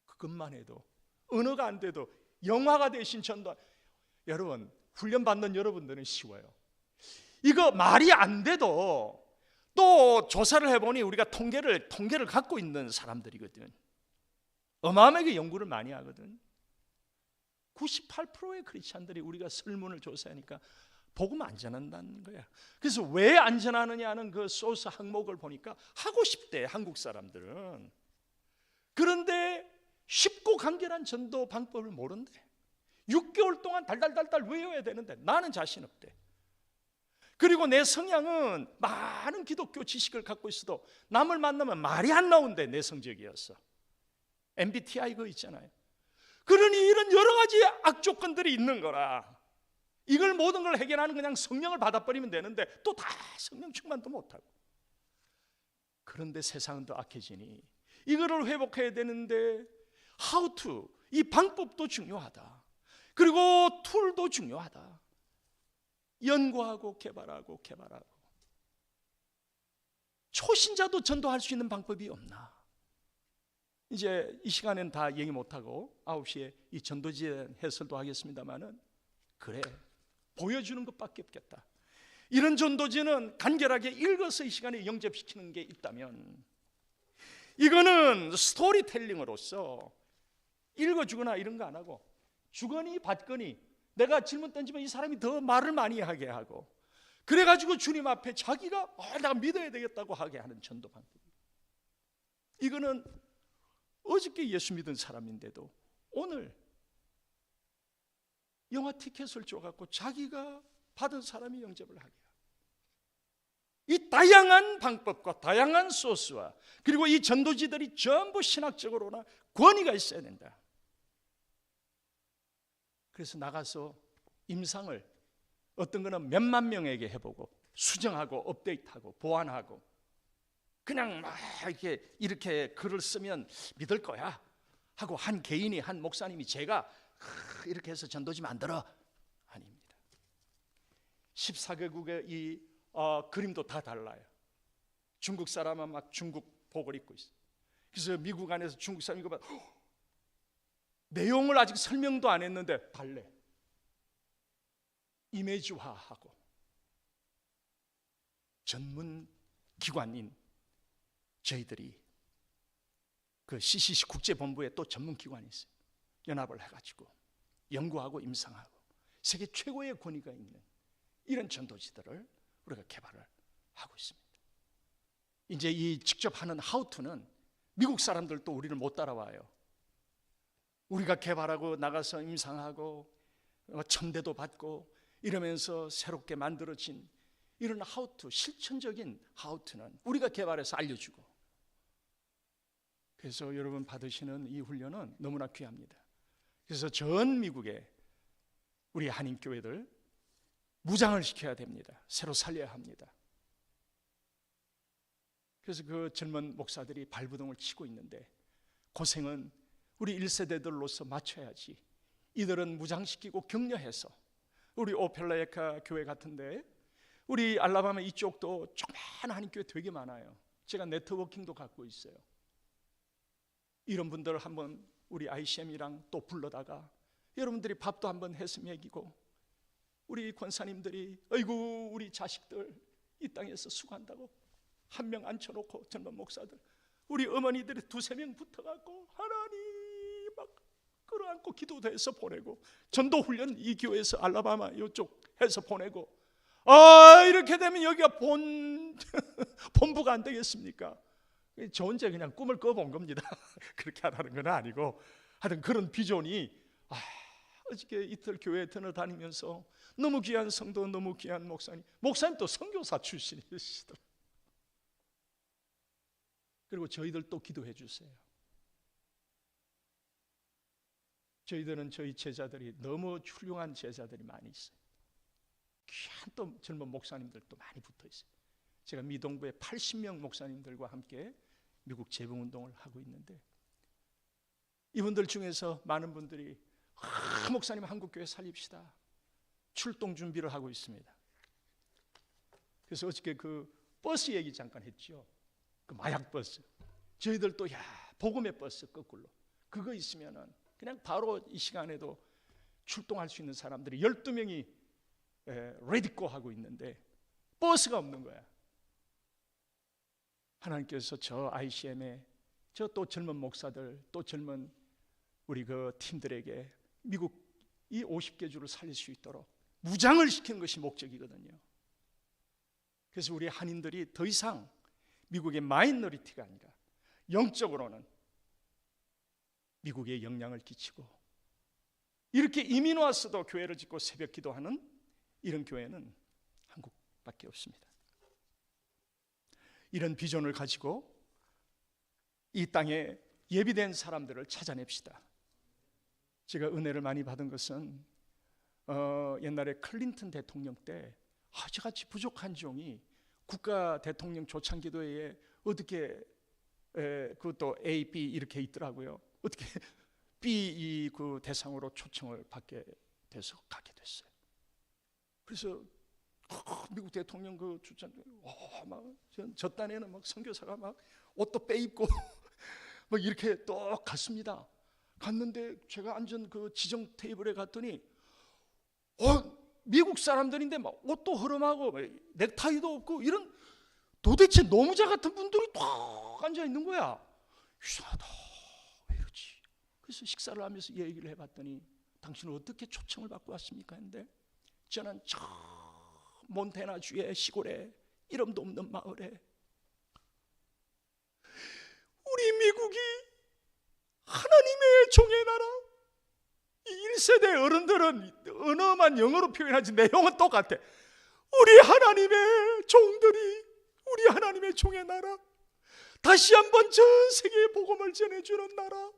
E: 그것만 해도 언어가 안 돼도 영화가 되신 전도. 여러분, 훈련받는 여러분들은 쉬워요. 이거 말이 안 돼도 또 조사를 해보니 우리가 통계를 갖고 있는 사람들이거든. 어마어마하게 연구를 많이 하거든. 98%의 크리스찬들이 우리가 설문을 조사하니까 복음 안 전한다는 거야. 그래서 왜 안 전하느냐는 그 소스 항목을 보니까 하고 싶대, 한국 사람들은. 그런데 쉽고 간결한 전도 방법을 모른대. 6개월 동안 달달달달 외워야 되는데 나는 자신 없대. 그리고 내 성향은 많은 기독교 지식을 갖고 있어도 남을 만나면 말이 안 나온대. 내성적이었어. MBTI 그거 있잖아요. 그러니 이런 여러 가지 악조건들이 있는 거라. 이걸 모든 걸 해결하는 그냥 성령을 받아버리면 되는데 또 다 성령 충만도 못하고. 그런데 세상은 더 악해지니 이거를 회복해야 되는데 how to, 이 방법도 중요하다. 그리고 툴도 중요하다. 연구하고 개발하고 초신자도 전도할 수 있는 방법이 없나? 이제 이 시간엔 다 얘기 못하고 9시에 이 전도지에 대한 해설도 하겠습니다마는 그래, 보여주는 것밖에 없겠다. 이런 전도지는 간결하게 읽어서 이 시간에 영접시키는 게 있다면 이거는 스토리텔링으로서 읽어주거나 이런 거 안 하고 주거니 받거니 내가 질문 던지면 이 사람이 더 말을 많이 하게 하고 그래가지고 주님 앞에 자기가 내가 믿어야 되겠다고 하게 하는 전도 방법. 이거는 어저께 예수 믿은 사람인데도 오늘 영화 티켓을 줘갖고 자기가 받은 사람이 영접을 하게 하고, 이 다양한 방법과 다양한 소스와 그리고 이 전도지들이 전부 신학적으로나 권위가 있어야 된다. 그래서 나가서 임상을 어떤 거는 몇만 명에게 해보고 수정하고 업데이트하고 보완하고 그냥 막 이렇게 글을 쓰면 믿을 거야 하고 한 개인이, 한 목사님이 제가 이렇게 해서 전도지 만들어. 아닙니다. 14개국의 이 그림도 다 달라요. 중국 사람은 막 중국 복을 입고 있어. 그래서 미국 안에서 중국 사람이 이거 봐, 내용을 아직 설명도 안 했는데 달래. 이미지화하고. 전문 기관인 저희들이 그 CCC 국제본부에 또 전문 기관이 있어요. 연합을 해가지고 연구하고 임상하고 세계 최고의 권위가 있는 이런 전도지들을 우리가 개발을 하고 있습니다. 이제 이 직접 하는 하우투는 미국 사람들도 우리를 못 따라와요. 우리가 개발하고 나가서 임상하고 첨대도 받고 이러면서 새롭게 만들어진 이런 하우투, 실천적인 하우투는 우리가 개발해서 알려주고, 그래서 여러분 받으시는 이 훈련은 너무나 귀합니다. 그래서 전 미국에 우리 한인교회들 무장을 시켜야 됩니다. 새로 살려야 합니다. 그래서 그 젊은 목사들이 발부동을 치고 있는데 고생은 우리 1세대들로서 맞춰야지. 이들은 무장시키고 격려해서 우리 오펠라에카 교회 같은데 우리 알라바마 이쪽도 조그마한 한인교회 되게 많아요. 제가 네트워킹도 갖고 있어요. 이런 분들 한번 우리 ICM이랑 또 불러다가 여러분들이 밥도 한번 해서 먹이고, 우리 권사님들이 아이고 우리 자식들 이 땅에서 수고한다고 한 명 앉혀놓고 젊은 목사들, 우리 어머니들이 2-3명 붙어갖고 하나님 막 끌어안고 기도도 해서 보내고, 전도훈련 이 교회에서 알라바마 이쪽 해서 보내고, 이렇게 되면 여기가 본부가 안 되겠습니까? 저 혼자 그냥 꿈을 꿔본 겁니다. 그렇게 하라는 건 아니고 하여튼 그런 비전이 어저께 이틀 교회에 다니면서 너무 귀한 성도, 너무 귀한 목사님 또 선교사 출신이시더라고요. 그리고 저희들 또 기도해 주세요. 저희들은 저희 제자들이 너무 훌륭한 제자들이 많이 있어요. 귀한 또 젊은 목사님들도 많이 붙어 있어요. 제가 미동부에 80명 목사님들과 함께 미국 재봉운동을 하고 있는데, 이분들 중에서 많은 분들이 목사님 한국교회 살립시다 출동 준비를 하고 있습니다. 그래서 어저께 그 버스 얘기 잠깐 했죠. 그 마약 버스. 저희들도 복음의 버스 거꾸로 그거 있으면은 그냥 바로 이 시간에도 출동할 수 있는 사람들이 12명이 레디고 하고 있는데 버스가 없는 거야. 하나님께서 저 ICM에 저 또 젊은 목사들, 또 젊은 우리 그 팀들에게 미국 이 50개 주를 살릴 수 있도록 무장을 시키는 것이 목적이거든요. 그래서 우리 한인들이 더 이상 미국의 마이너리티가 아니라 영적으로는 미국에 영향을 끼치고, 이렇게 이민 와서도 교회를 짓고 새벽 기도하는 이런 교회는 한국밖에 없습니다. 이런 비전을 가지고 이 땅에 예비된 사람들을 찾아냅시다. 제가 은혜를 많이 받은 것은 옛날에 클린턴 대통령 때 저같이 부족한 종이 국가 대통령 초창기도회에 어떻게 그것도 A, B 이렇게 있더라고요. 어떻게 B 그 대상으로 초청을 받게 돼서 가게 됐어요. 그래서 미국 대통령 그 주장 막 저 딴에는 막 선교사가 막 옷도 빼입고 막 이렇게 또 갔습니다. 갔는데 제가 앉은 그 지정 테이블에 갔더니 미국 사람들인데 막 옷도 허름하고 넥타이도 없고 이런 도대체 노무자 같은 분들이 딱 앉아 있는 거야. 이상하다, 왜 이러지? 그래서 식사를 하면서 얘기를 해봤더니 당신은 어떻게 초청을 받고 왔습니까? 했는데 저는 저 몬태나주의 시골에 이름도 없는 마을에 우리 미국이 하나님의 종의 나라, 이 1세대 어른들은 언어만 영어로 표현하지 내용은 똑같아. 우리 하나님의 종들이, 우리 하나님의 종의 나라, 다시 한번 전 세계에 복음을 전해주는 나라,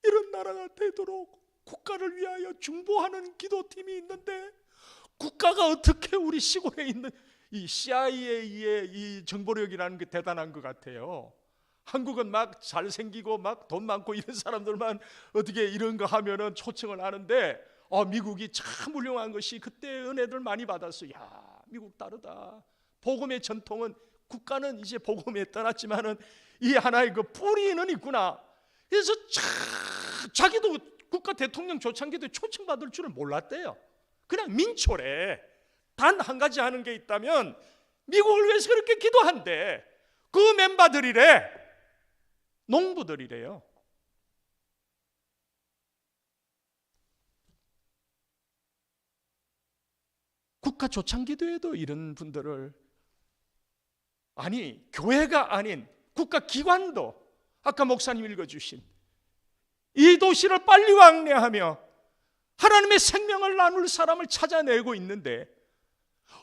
E: 이런 나라가 되도록 국가를 위하여 중보하는 기도팀이 있는데, 국가가 어떻게 우리 시골에 있는 이 CIA의 이 정보력이라는 게 대단한 것 같아요. 한국은 막 잘생기고 막 돈 많고 이런 사람들만 어떻게 이런 거 하면은 초청을 하는데, 미국이 참 훌륭한 것이 그때 은혜들 많이 받았어. 야, 미국 다르다. 복음의 전통은, 국가는 이제 복음에 떠났지만은 이 하나의 그 뿌리는 있구나. 그래서 자기도 국가 대통령 초창기도 초청받을 줄을 몰랐대요. 그냥 민초래. 단 한 가지 하는 게 있다면 미국을 위해서 그렇게 기도한대. 그 멤버들이래, 농부들이래요. 국가 초창기도에도 이런 분들을, 아니 교회가 아닌 국가 기관도, 아까 목사님 읽어주신 이 도시를 빨리 왕래하며 하나님의 생명을 나눌 사람을 찾아내고 있는데,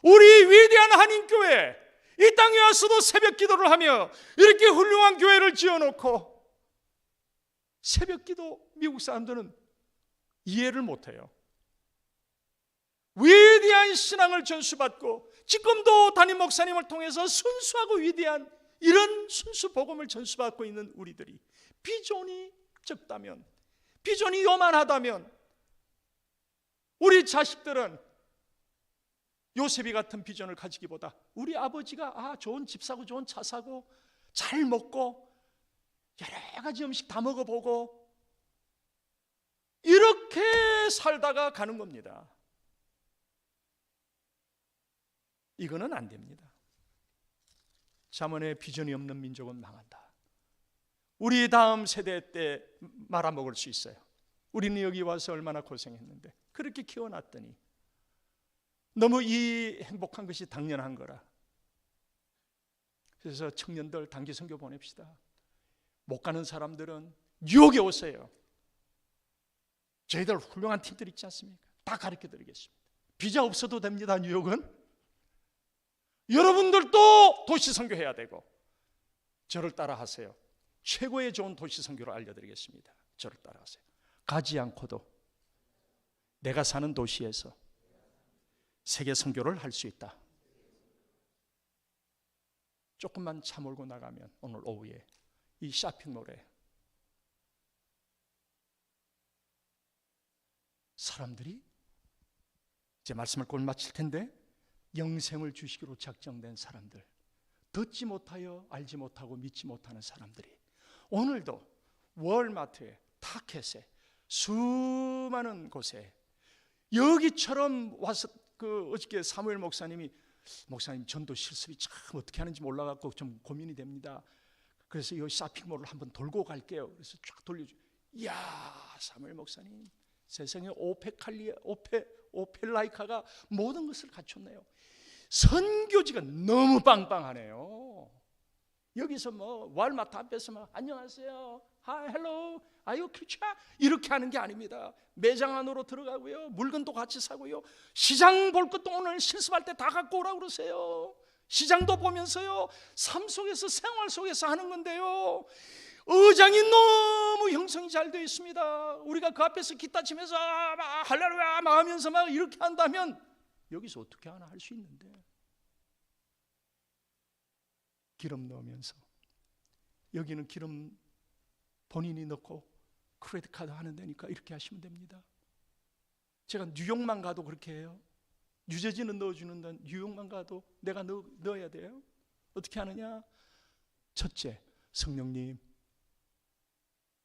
E: 우리 위대한 한인교회 이 땅에 와서도 새벽 기도를 하며 이렇게 훌륭한 교회를 지어놓고 새벽 기도, 미국 사람들은 이해를 못해요. 위대한 신앙을 전수받고 지금도 담임 목사님을 통해서 순수하고 위대한 이런 순수 복음을 전수받고 있는 우리들이 비전이 적다면, 비전이 요만하다면, 우리 자식들은 요셉이 같은 비전을 가지기보다 우리 아버지가 좋은 집 사고 좋은 차 사고 잘 먹고 여러 가지 음식 다 먹어보고 이렇게 살다가 가는 겁니다. 이거는 안 됩니다. 잠언에 비전이 없는 민족은 망한다. 우리 다음 세대 때 말아먹을 수 있어요. 우리는 여기 와서 얼마나 고생했는데, 그렇게 키워놨더니 너무 이 행복한 것이 당연한 거라. 그래서 청년들 단기 선교 보냅시다. 못 가는 사람들은 뉴욕에 오세요. 저희들 훌륭한 팀들 있지 않습니까? 다 가르쳐 드리겠습니다. 비자 없어도 됩니다. 뉴욕은. 여러분들도 도시 선교해야 되고, 저를 따라 하세요. 최고의 좋은 도시 선교를 알려드리겠습니다. 저를 따라하세요. 가지 않고도 내가 사는 도시에서 세계 선교를 할 수 있다. 조금만 차 몰고 나가면 오늘 오후에 이 쇼핑몰에 사람들이, 제 말씀을 곧 마칠 텐데, 영생을 주시기로 작정된 사람들, 듣지 못하여 알지 못하고 믿지 못하는 사람들이 오늘도 월마트에, 타켓에, 수많은 곳에 여기처럼 와서 어저께 사무엘 목사님 전도 실습이 참 어떻게 하는지 몰라갖고 좀 고민이 됩니다. 그래서 이 쇼핑몰을 한번 돌고 갈게요. 그래서 쫙 돌려줘. 이야, 사무엘 목사님, 세상에 오펠라이카가 모든 것을 갖췄네요. 선교지가 너무 빵빵하네요. 여기서 뭐 월마트 앞에서 막 안녕하세요, 하이, 헬로, 아유 크리차 이렇게 하는 게 아닙니다. 매장 안으로 들어가고요, 물건도 같이 사고요, 시장 볼 것도 오늘 실습할 때 다 갖고 오라고 그러세요. 시장도 보면서요, 삶 속에서, 생활 속에서 하는 건데요, 의장이 너무 형성이 잘 되어 있습니다. 우리가 그 앞에서 기타 치면서 할렐루야 막 하면서 막 이렇게 한다면 여기서 어떻게 하나 할 수 있는데, 기름 넣으면서, 여기는 기름 본인이 넣고 크레딧 카드 하는 데니까 이렇게 하시면 됩니다. 제가 뉴욕만 가도 그렇게 해요. 뉴저지는 넣어주는데 뉴욕만 가도 내가 넣어야 돼요. 어떻게 하느냐? 첫째, 성령님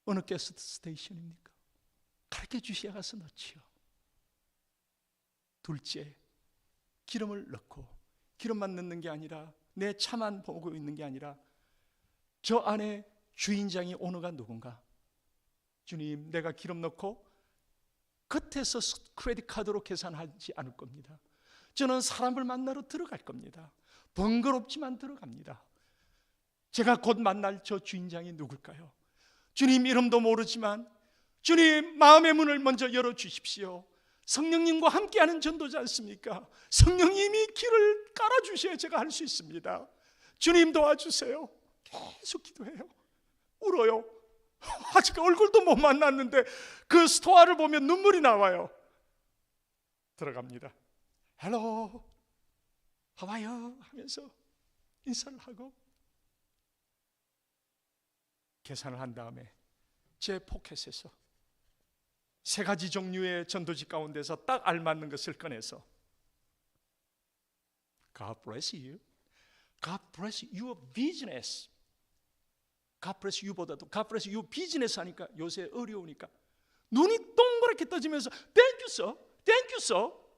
E: 어느 게스트 스테이션입니까? 가르쳐 주셔야 가서 넣지요. 둘째, 기름을 넣고, 기름만 넣는 게 아니라, 내 차만 보고 있는 게 아니라 저 안에 주인장이 오너가 누군가. 주님, 내가 기름 넣고 겉에서 크레딧 카드로 계산하지 않을 겁니다. 저는 사람을 만나러 들어갈 겁니다. 번거롭지만 들어갑니다. 제가 곧 만날 저 주인장이 누굴까요? 주님 이름도 모르지만 주님 마음의 문을 먼저 열어주십시오. 성령님과 함께하는 전도지 않습니까? 성령님이 길을 깔아주셔야 제가 할 수 있습니다. 주님 도와주세요. 계속 기도해요. 울어요. 아직 얼굴도 못 만났는데 그 스토어를 보면 눈물이 나와요. 들어갑니다. 헬로, 하와이요 하면서 인사를 하고 계산을 한 다음에 제 포켓에서 3가지 종류의 전도지 가운데서 딱 알맞는 것을 꺼내서 God bless you, God bless your business, God bless you보다도 God bless you business 하니까 요새 어려우니까 눈이 동그랗게 떠지면서 Thank you sir, Thank you sir.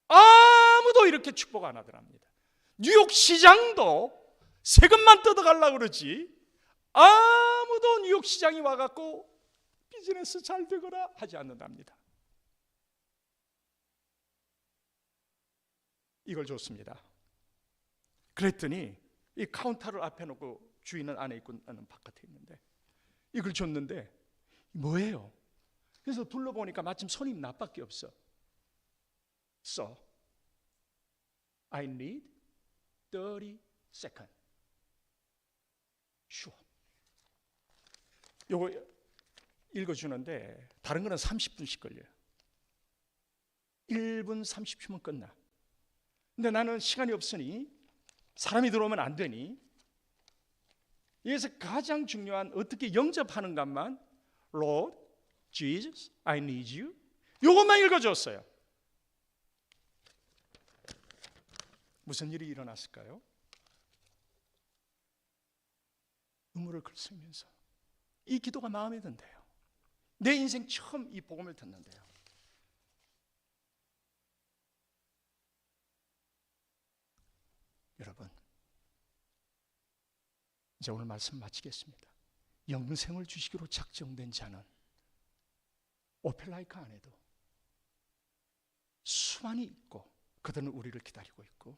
E: 아무도 이렇게 축복 안 하더랍니다. 뉴욕 시장도 세금만 뜯어가려고 그러지 아무도 뉴욕 시장이 와갖고 비즈니스 잘 되거나 하지 않는답니다. 이걸 줬습니다. 그랬더니 이 카운터를 앞에 놓고 주인은 안에 있고 나는 바깥에 있는데 이걸 줬는데 뭐예요? 그래서 둘러보니까 마침 손님 나밖에 없어. So I need 30 seconds. Sure. 요거 읽어주는데 다른 거는 30분씩 걸려요. 1분 30초면 끝나. 근데 나는 시간이 없으니 사람이 들어오면 안 되니 여기서 가장 중요한 어떻게 영접하는 것만 Lord, Jesus, I need you 요것만 읽어줬어요. 무슨 일이 일어났을까요? 눈물을 글쓰면서 이 기도가 마음에 든대요. 내 인생 처음 이 복음을 듣는데요. 여러분, 이제 오늘 말씀 마치겠습니다. 영생을 주시기로 작정된 자는 오펠라이카 안에도 수많이 있고 그들은 우리를 기다리고 있고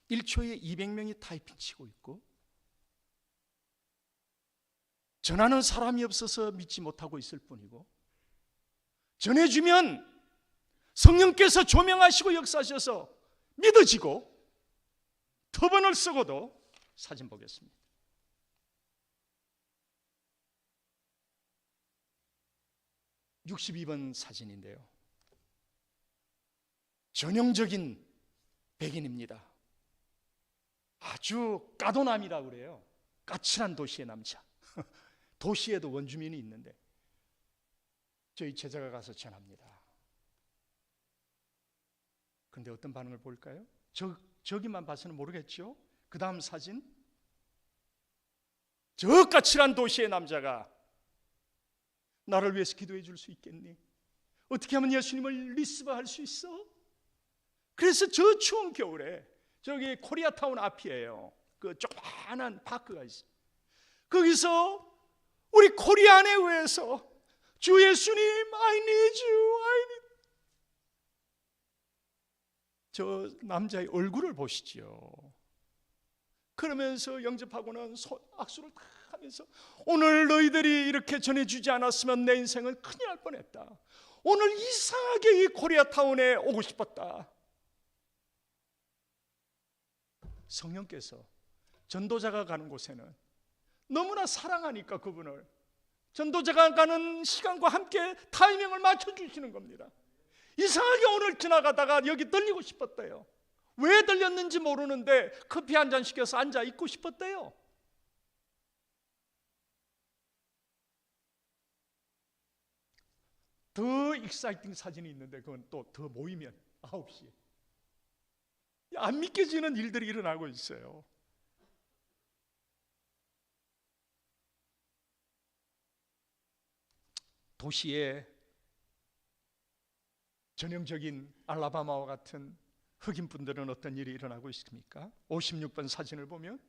E: 1초에 200명이 타이핑 치고 있고 전하는 사람이 없어서 믿지 못하고 있을 뿐이고 전해주면 성령께서 조명하시고 역사하셔서 믿어지고 터번을 쓰고도 사진 보겠습니다. (62번) 사진인데요. 전형적인 백인입니다. 아주 까도남이라고 그래요. 까칠한 도시의 남자. 도시에도 원주민이 있는데 저희 제자가 가서 전합니다. 그런데 어떤 반응을 볼까요? 저기만 봐서는 모르겠죠. 그 다음 사진, 저 까칠한 도시의 남자가 나를 위해서 기도해 줄 수 있겠니? 어떻게 하면 예수님을 리시브할 수 있어? 그래서 저 추운 겨울에 저기 코리아타운 앞이에요. 그 조그만한 파크가 있어요. 거기서 우리 코리안에 의해서 주 예수님, I need you, I need. 저 남자의 얼굴을 보시지요. 그러면서 영접하고는 악수를 다 하면서 오늘 너희들이 이렇게 전해주지 않았으면 내 인생은 큰일 날 뻔했다. 오늘 이상하게 이 코리아타운에 오고 싶었다. 성령께서 전도자가 가는 곳에는 너무나 사랑하니까 그분을 전도자가 가는 시간과 함께 타이밍을 맞춰주시는 겁니다. 이상하게 오늘 지나가다가 여기 들리고 싶었대요. 왜 들렸는지 모르는데 커피 한 잔 시켜서 앉아 있고 싶었대요. 더 익사이팅 사진이 있는데 그건 또 더 모이면 9시. 안 믿겨지는 일들이 일어나고 있어요. 도시의 전형적인 알라바마와 같은 흑인 분들은 어떤 일이 일어나고 있습니까? 56번 사진을 보면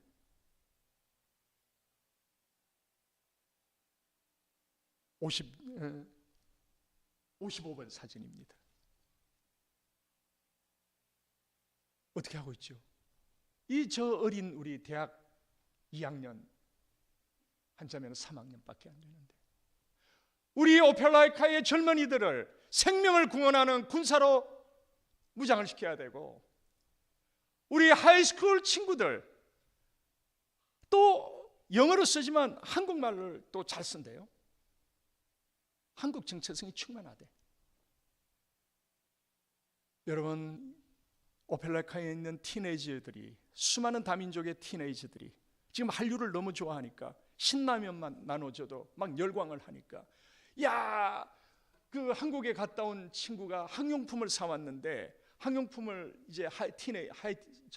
E: 55번 사진입니다. 어떻게 하고 있죠? 이 저 어린 우리 대학 2학년 한자면 3학년밖에 안 되는데 우리 오펠라이카의 젊은이들을 생명을 구원하는 군사로 무장을 시켜야 되고 우리 하이스쿨 친구들 또 영어로 쓰지만 한국말을 또 잘 쓴대요. 한국 정체성이 충만하대. 여러분 오펠라카에 있는 티네이저들이 수많은 다민족의 티네이저들이 지금 한류를 너무 좋아하니까 신라면만 나눠줘도 막 열광을 하니까 야, 그 한국에 갔다 온 친구가 학용품을 사왔는데 학용품을 이제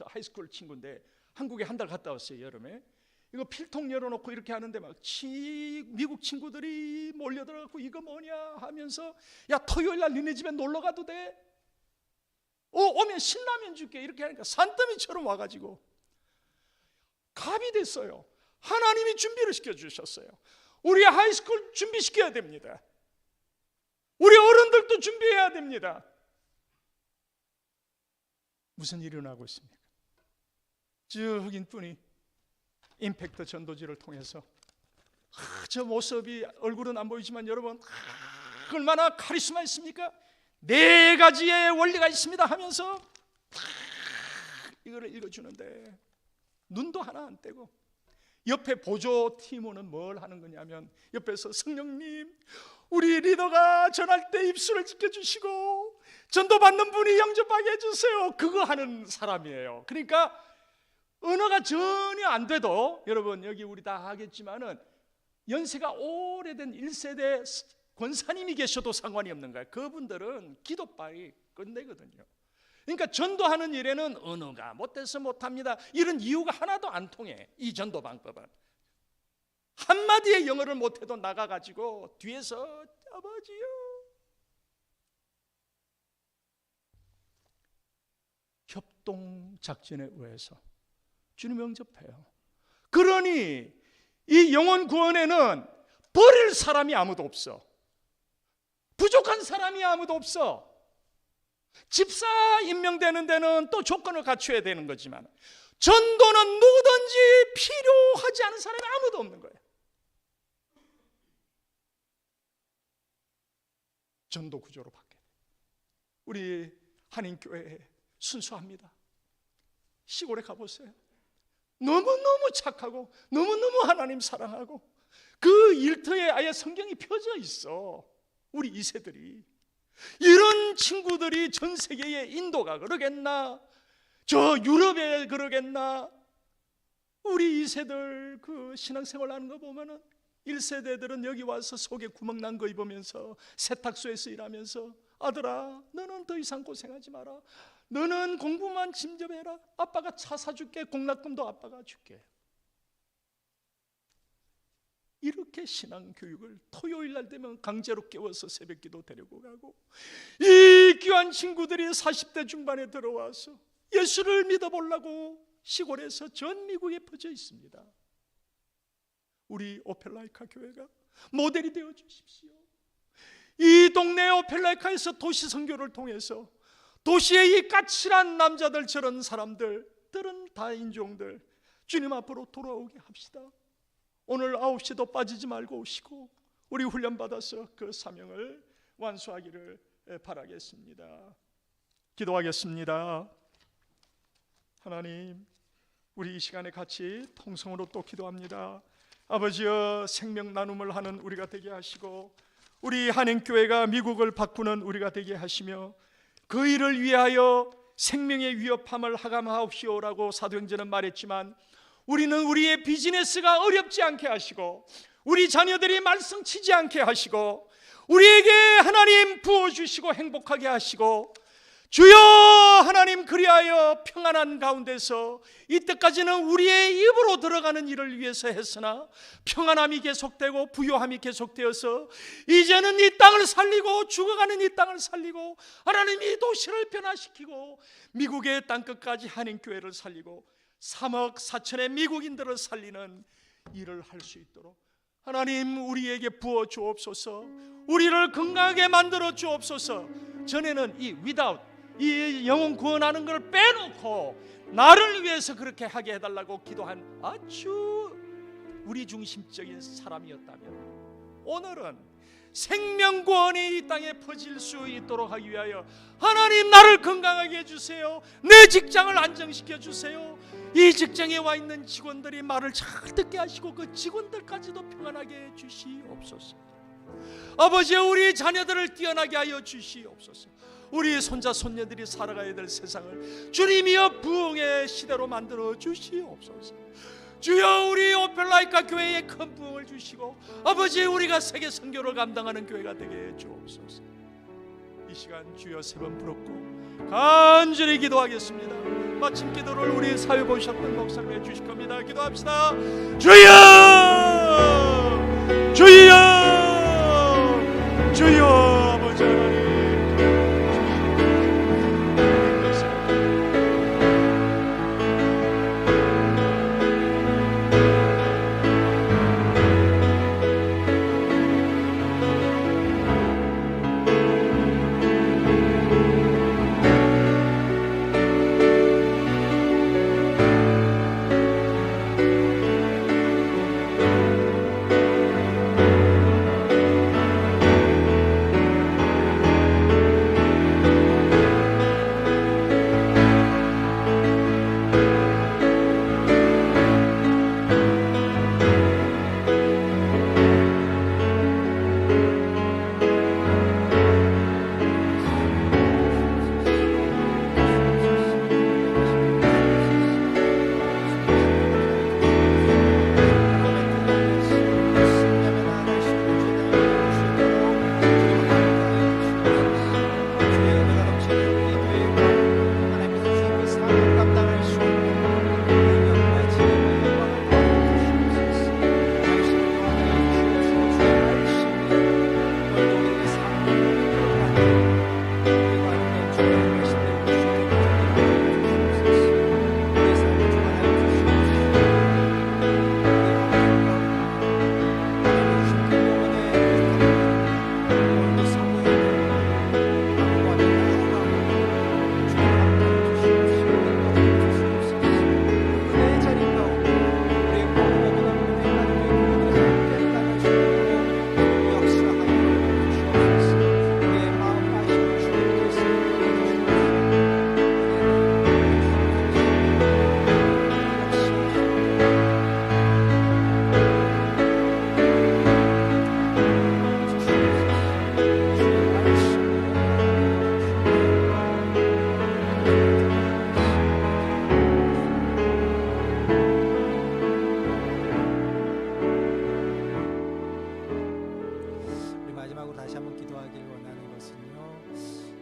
E: 하이스쿨 친구인데 한국에 한 달 갔다 왔어요. 여름에 이거 필통 열어놓고 이렇게 하는데 막 미국 친구들이 몰려들어갖고 이거 뭐냐 하면서 야 토요일 날 니네 집에 놀러 가도 돼? 오면 신라면 줄게 이렇게 하니까 산더미처럼 와가지고 갑이 됐어요. 하나님이 준비를 시켜주셨어요. 우리 하이스쿨 준비시켜야 됩니다. 우리 어른들도 준비해야 됩니다. 무슨 일이 일어나고 있습니까? 저 흑인분이 임팩트 전도지를 통해서 저 모습이 얼굴은 안 보이지만 여러분 얼마나 카리스마 있습니까? 4가지의 원리가 있습니다 하면서 이거를 읽어주는데 눈도 하나 안 떼고 옆에 보조 팀원은 뭘 하는 거냐면 옆에서 성령님 우리 리더가 전할 때 입술을 지켜주시고 전도받는 분이 영접하게 해주세요. 그거 하는 사람이에요. 그러니까 언어가 전혀 안 돼도 여러분 여기 우리 다 하겠지만은 연세가 오래된 1세대 권사님이 계셔도 상관이 없는 거예요. 그분들은 기도빨이 끝내거든요. 그러니까 전도하는 일에는 언어가 못돼서 못합니다 이런 이유가 하나도 안 통해. 이 전도 방법은 한마디의 영어를 못해도 나가가지고 뒤에서 아버지요 협동작전에 의해서 주님 영접해요. 그러니 이 영혼 구원에는 버릴 사람이 아무도 없어. 부족한 사람이 아무도 없어. 집사 임명되는 데는 또 조건을 갖춰야 되는 거지만 전도는 누구든지 필요하지 않은 사람이 아무도 없는 거예요. 전도 구조로 바뀌어요. 우리 한인교회 순수합니다. 시골에 가보세요. 너무너무 착하고 너무너무 하나님 사랑하고 그 일터에 아예 성경이 펴져 있어. 우리 2세들이 이런 친구들이 전 세계에 인도가 그러겠나 저 유럽에 그러겠나. 우리 2세들 그 신앙생활 하는 거 보면은 1세대들은 여기 와서 속에 구멍 난 거 입으면서 세탁소에서 일하면서 아들아 너는 더 이상 고생하지 마라. 너는 공부만 짐접해라. 아빠가 차 사줄게. 공납금도 아빠가 줄게. 이렇게 신앙교육을 토요일 날 되면 강제로 깨워서 새벽기도 데리고 가고 이 귀한 친구들이 40대 중반에 들어와서 예수를 믿어보려고 시골에서 전 미국에 퍼져 있습니다. 우리 오펠라이카 교회가 모델이 되어 주십시오. 이 동네 오펠라이카에서 도시 선교를 통해서 도시의 이 까칠한 남자들, 저런 사람들, 들은 다인종들 주님 앞으로 돌아오게 합시다. 오늘 9시도 빠지지 말고 오시고 우리 훈련받아서 그 사명을 완수하기를 바라겠습니다. 기도하겠습니다. 하나님, 우리 이 시간에 같이 통성으로 또 기도합니다. 아버지여, 생명 나눔을 하는 우리가 되게 하시고 우리 한행교회가 미국을 바꾸는 우리가 되게 하시며 그 일을 위하여 생명의 위협함을 하감하옵시오라고 사도행전은 말했지만 우리는 우리의 비즈니스가 어렵지 않게 하시고 우리 자녀들이 말썽치지 않게 하시고 우리에게 하나님 부어주시고 행복하게 하시고 주여 하나님, 그리하여 평안한 가운데서 이때까지는 우리의 입으로 들어가는 일을 위해서 했으나 평안함이 계속되고 부요함이 계속되어서 이제는 이 땅을 살리고 죽어가는 이 땅을 살리고 하나님이 도시를 변화시키고 미국의 땅끝까지 한인교회를 살리고 3억 4천의 미국인들을 살리는 일을 할 수 있도록 하나님 우리에게 부어 주옵소서. 우리를 건강하게 만들어 주옵소서. 전에는 이 without, 이 영혼 구원하는 걸 빼놓고 나를 위해서 그렇게 하게 해달라고 기도한 아주 우리 중심적인 사람이었다면 오늘은 생명 구원이 이 땅에 퍼질 수 있도록 하기 위하여 하나님, 나를 건강하게 해주세요. 내 직장을 안정시켜 주세요. 이 직장에 와 있는 직원들이 말을 잘 듣게 하시고 그 직원들까지도 평안하게 해 주시옵소서. 아버지, 우리 자녀들을 뛰어나게 하여 주시옵소서. 우리 손자 손녀들이 살아가야 될 세상을 주님이여 부흥의 시대로 만들어 주시옵소서. 주여, 우리 오펠라이카 교회에 큰 부흥을 주시고 아버지, 우리가 세계 선교를 감당하는 교회가 되게 해 주옵소서. 이 시간 주여 3번 부르고 간절히 기도하겠습니다. 마침 기도를 우리 사회 보셨던 목사님 해 주실 겁니다. 기도합시다. 주여, 주여, 주여. 아버지 하나님,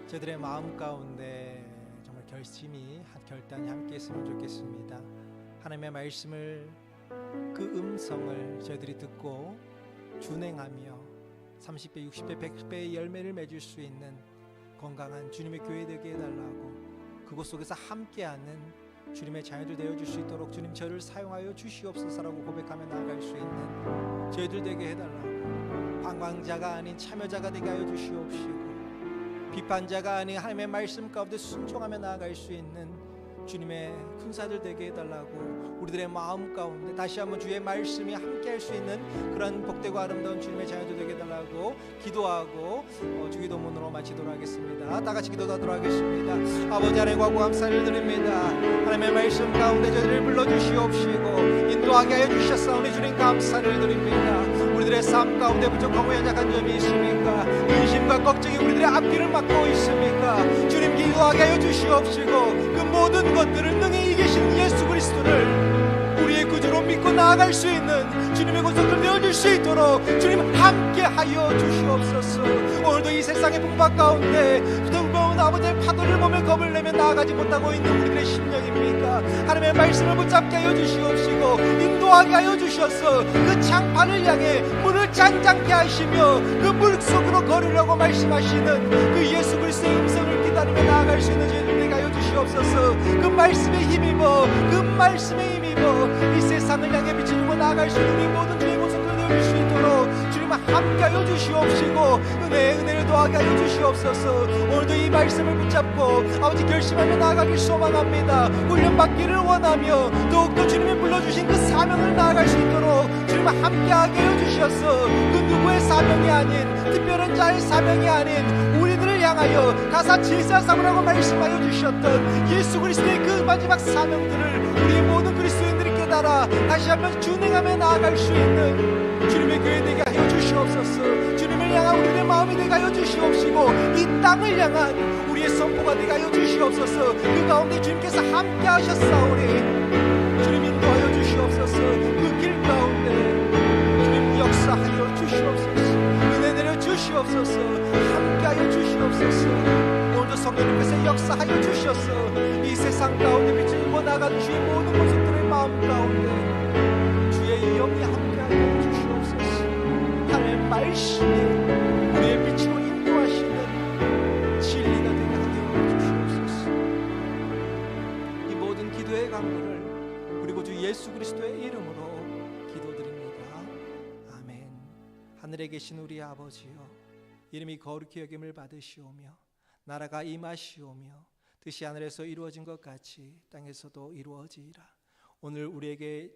A: 저희들의 마음 가운데 정말 결단이 함께 했으면 좋겠습니다. 하나님의 말씀을, 그 음성을 저희들이 듣고 준행하며 30배, 60배, 100배의 열매를 맺을 수 있는 건강한 주님의 교회 되게 해달라고, 그곳 속에서 함께하는 주님의 자녀들 되어줄 수 있도록 주님 저를 사용하여 주시옵소서라고 고백하며 나아갈 수 있는 저희들 되게 해달라고, 방황자가 아닌 참여자가 되게 하여 주시옵시고, 비판자가 아닌 하나님의 말씀 가운데 순종하며 나아갈 수 있는 주님의 군사들 되게 해달라고, 우리들의 마음 가운데 다시 한번 주의 말씀이 함께할 수 있는 그런 복되고 아름다운 주님의 자녀들 되게 해달라고 기도하고 주기도문으로 마치도록 하겠습니다. 다 같이 기도하도록 하겠습니다. 아버지 하나님과 감사를 드립니다. 하나님의 말씀 가운데 저희를 불러주시옵시고 인도하게 하여 주셨사오니 주님 감사를 드립니다. 우리들의 삶 가운데 부족하고 연약한 점이 있습니까? 근심과 걱정이 우리들의 앞길을 막고 있습니까? 주님 기도하게 하여 주시옵시고 그 모든 것들을 능히 이기시는 예수 그리스도를 우리의 구주로 믿고 나아갈 수 있는 주님의 권속들 되어줄 수 있도록 주님 함께 하여 주시옵소서. 오늘도 이 세상의 풍파 가운데 뜨거운 아버지의 파도를 보며 겁을 내며 나아가지 못하고 있는 우리들의 심령입니까? 하나님의 말씀을 붙잡게 하여 주시옵시고 인도하게 하여 주셔서 그 창파를 향해 물을 잔잔케 하시며 그 물속으로 걸으려고 말씀하시는 그 예수 그리스도의 음성을 기다리며 나아갈 수 있는 저희들에게 하여 주시옵소서. 그 말씀에 힘입어 그 말씀에 힘입어 이 세상을 향해 비추고 나아갈 수 있는 이 모든 주의 모습을 되어줄 수 있도록 주님 함께 하여 주시옵시고 은혜를 더하게 하여 주시옵소서. 오늘도 이 말씀을 붙잡고 아버지 결심하며 나아가길 소망합니다. 훈련받기를 원하며 더욱더 주님이 불러주신 그 사명을 나아갈 수 있도록 주님 함께하게 해여 주셔서 그 누구의 사명이 아닌 특별한 자의 사명이 아닌 우리들을 향하여 가사 제사 삼으라고 말씀하여 주셨던 예수 그리스도의 그 마지막 사명들을 우리의 모든 그리스도인들이 깨달아 다시 한번 준행하며 나아갈 수 있는 주님의 교회 되게 하여 주시옵소서. 주님을 향한 우리의 마음이 되게 하여 주시옵시고 이 땅을 향한 우리의 선포가 되게 하여 주시옵소서. 그 가운데 주님께서 함께 하셨사오니 주님 인도하여 주시옵소서. 그 길 가운데 주님 역사하여 주시옵소서. 은혜 내려 주시옵소서. 함께 하여 주시옵소서. 오늘도 성령님께서 역사하여 주셔서 이 세상 가운데 비추고 나간 주의 모든 모습들의 마음 가운데 주의 영이 함께하여 주시옵소서. 하나님의 말씀이 우리의 빛으로 인도하시는 진리가 되게 하여 주시옵소서. 이 모든 기도의 간구를 그리고 주 예수 그리스도의 이름으로 기도드립니다. 아멘. 하늘에 계신 우리 아버지여, 이름이 거룩히 여김을 받으시오며 나라가 임하시오며 뜻이 하늘에서 이루어진 것 같이 땅에서도 이루어지이라. 오늘 우리에게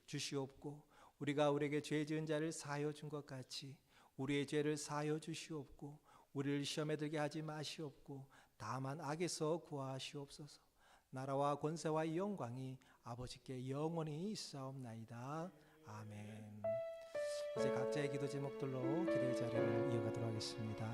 A: 주시옵고 우리가 우리에게 죄 지은 자를 사하여 준 것 같이 우리의 죄를 사하여 주시옵고 우리를 시험에 들게 하지 마시옵고 다만 악에서 구하시옵소서. 나라와 권세와 영광이 아버지께 영원히 있사옵나이다. 아멘. 이제 각자의 기도 제목들로 기도의 자리를 이어가도록 하겠습니다.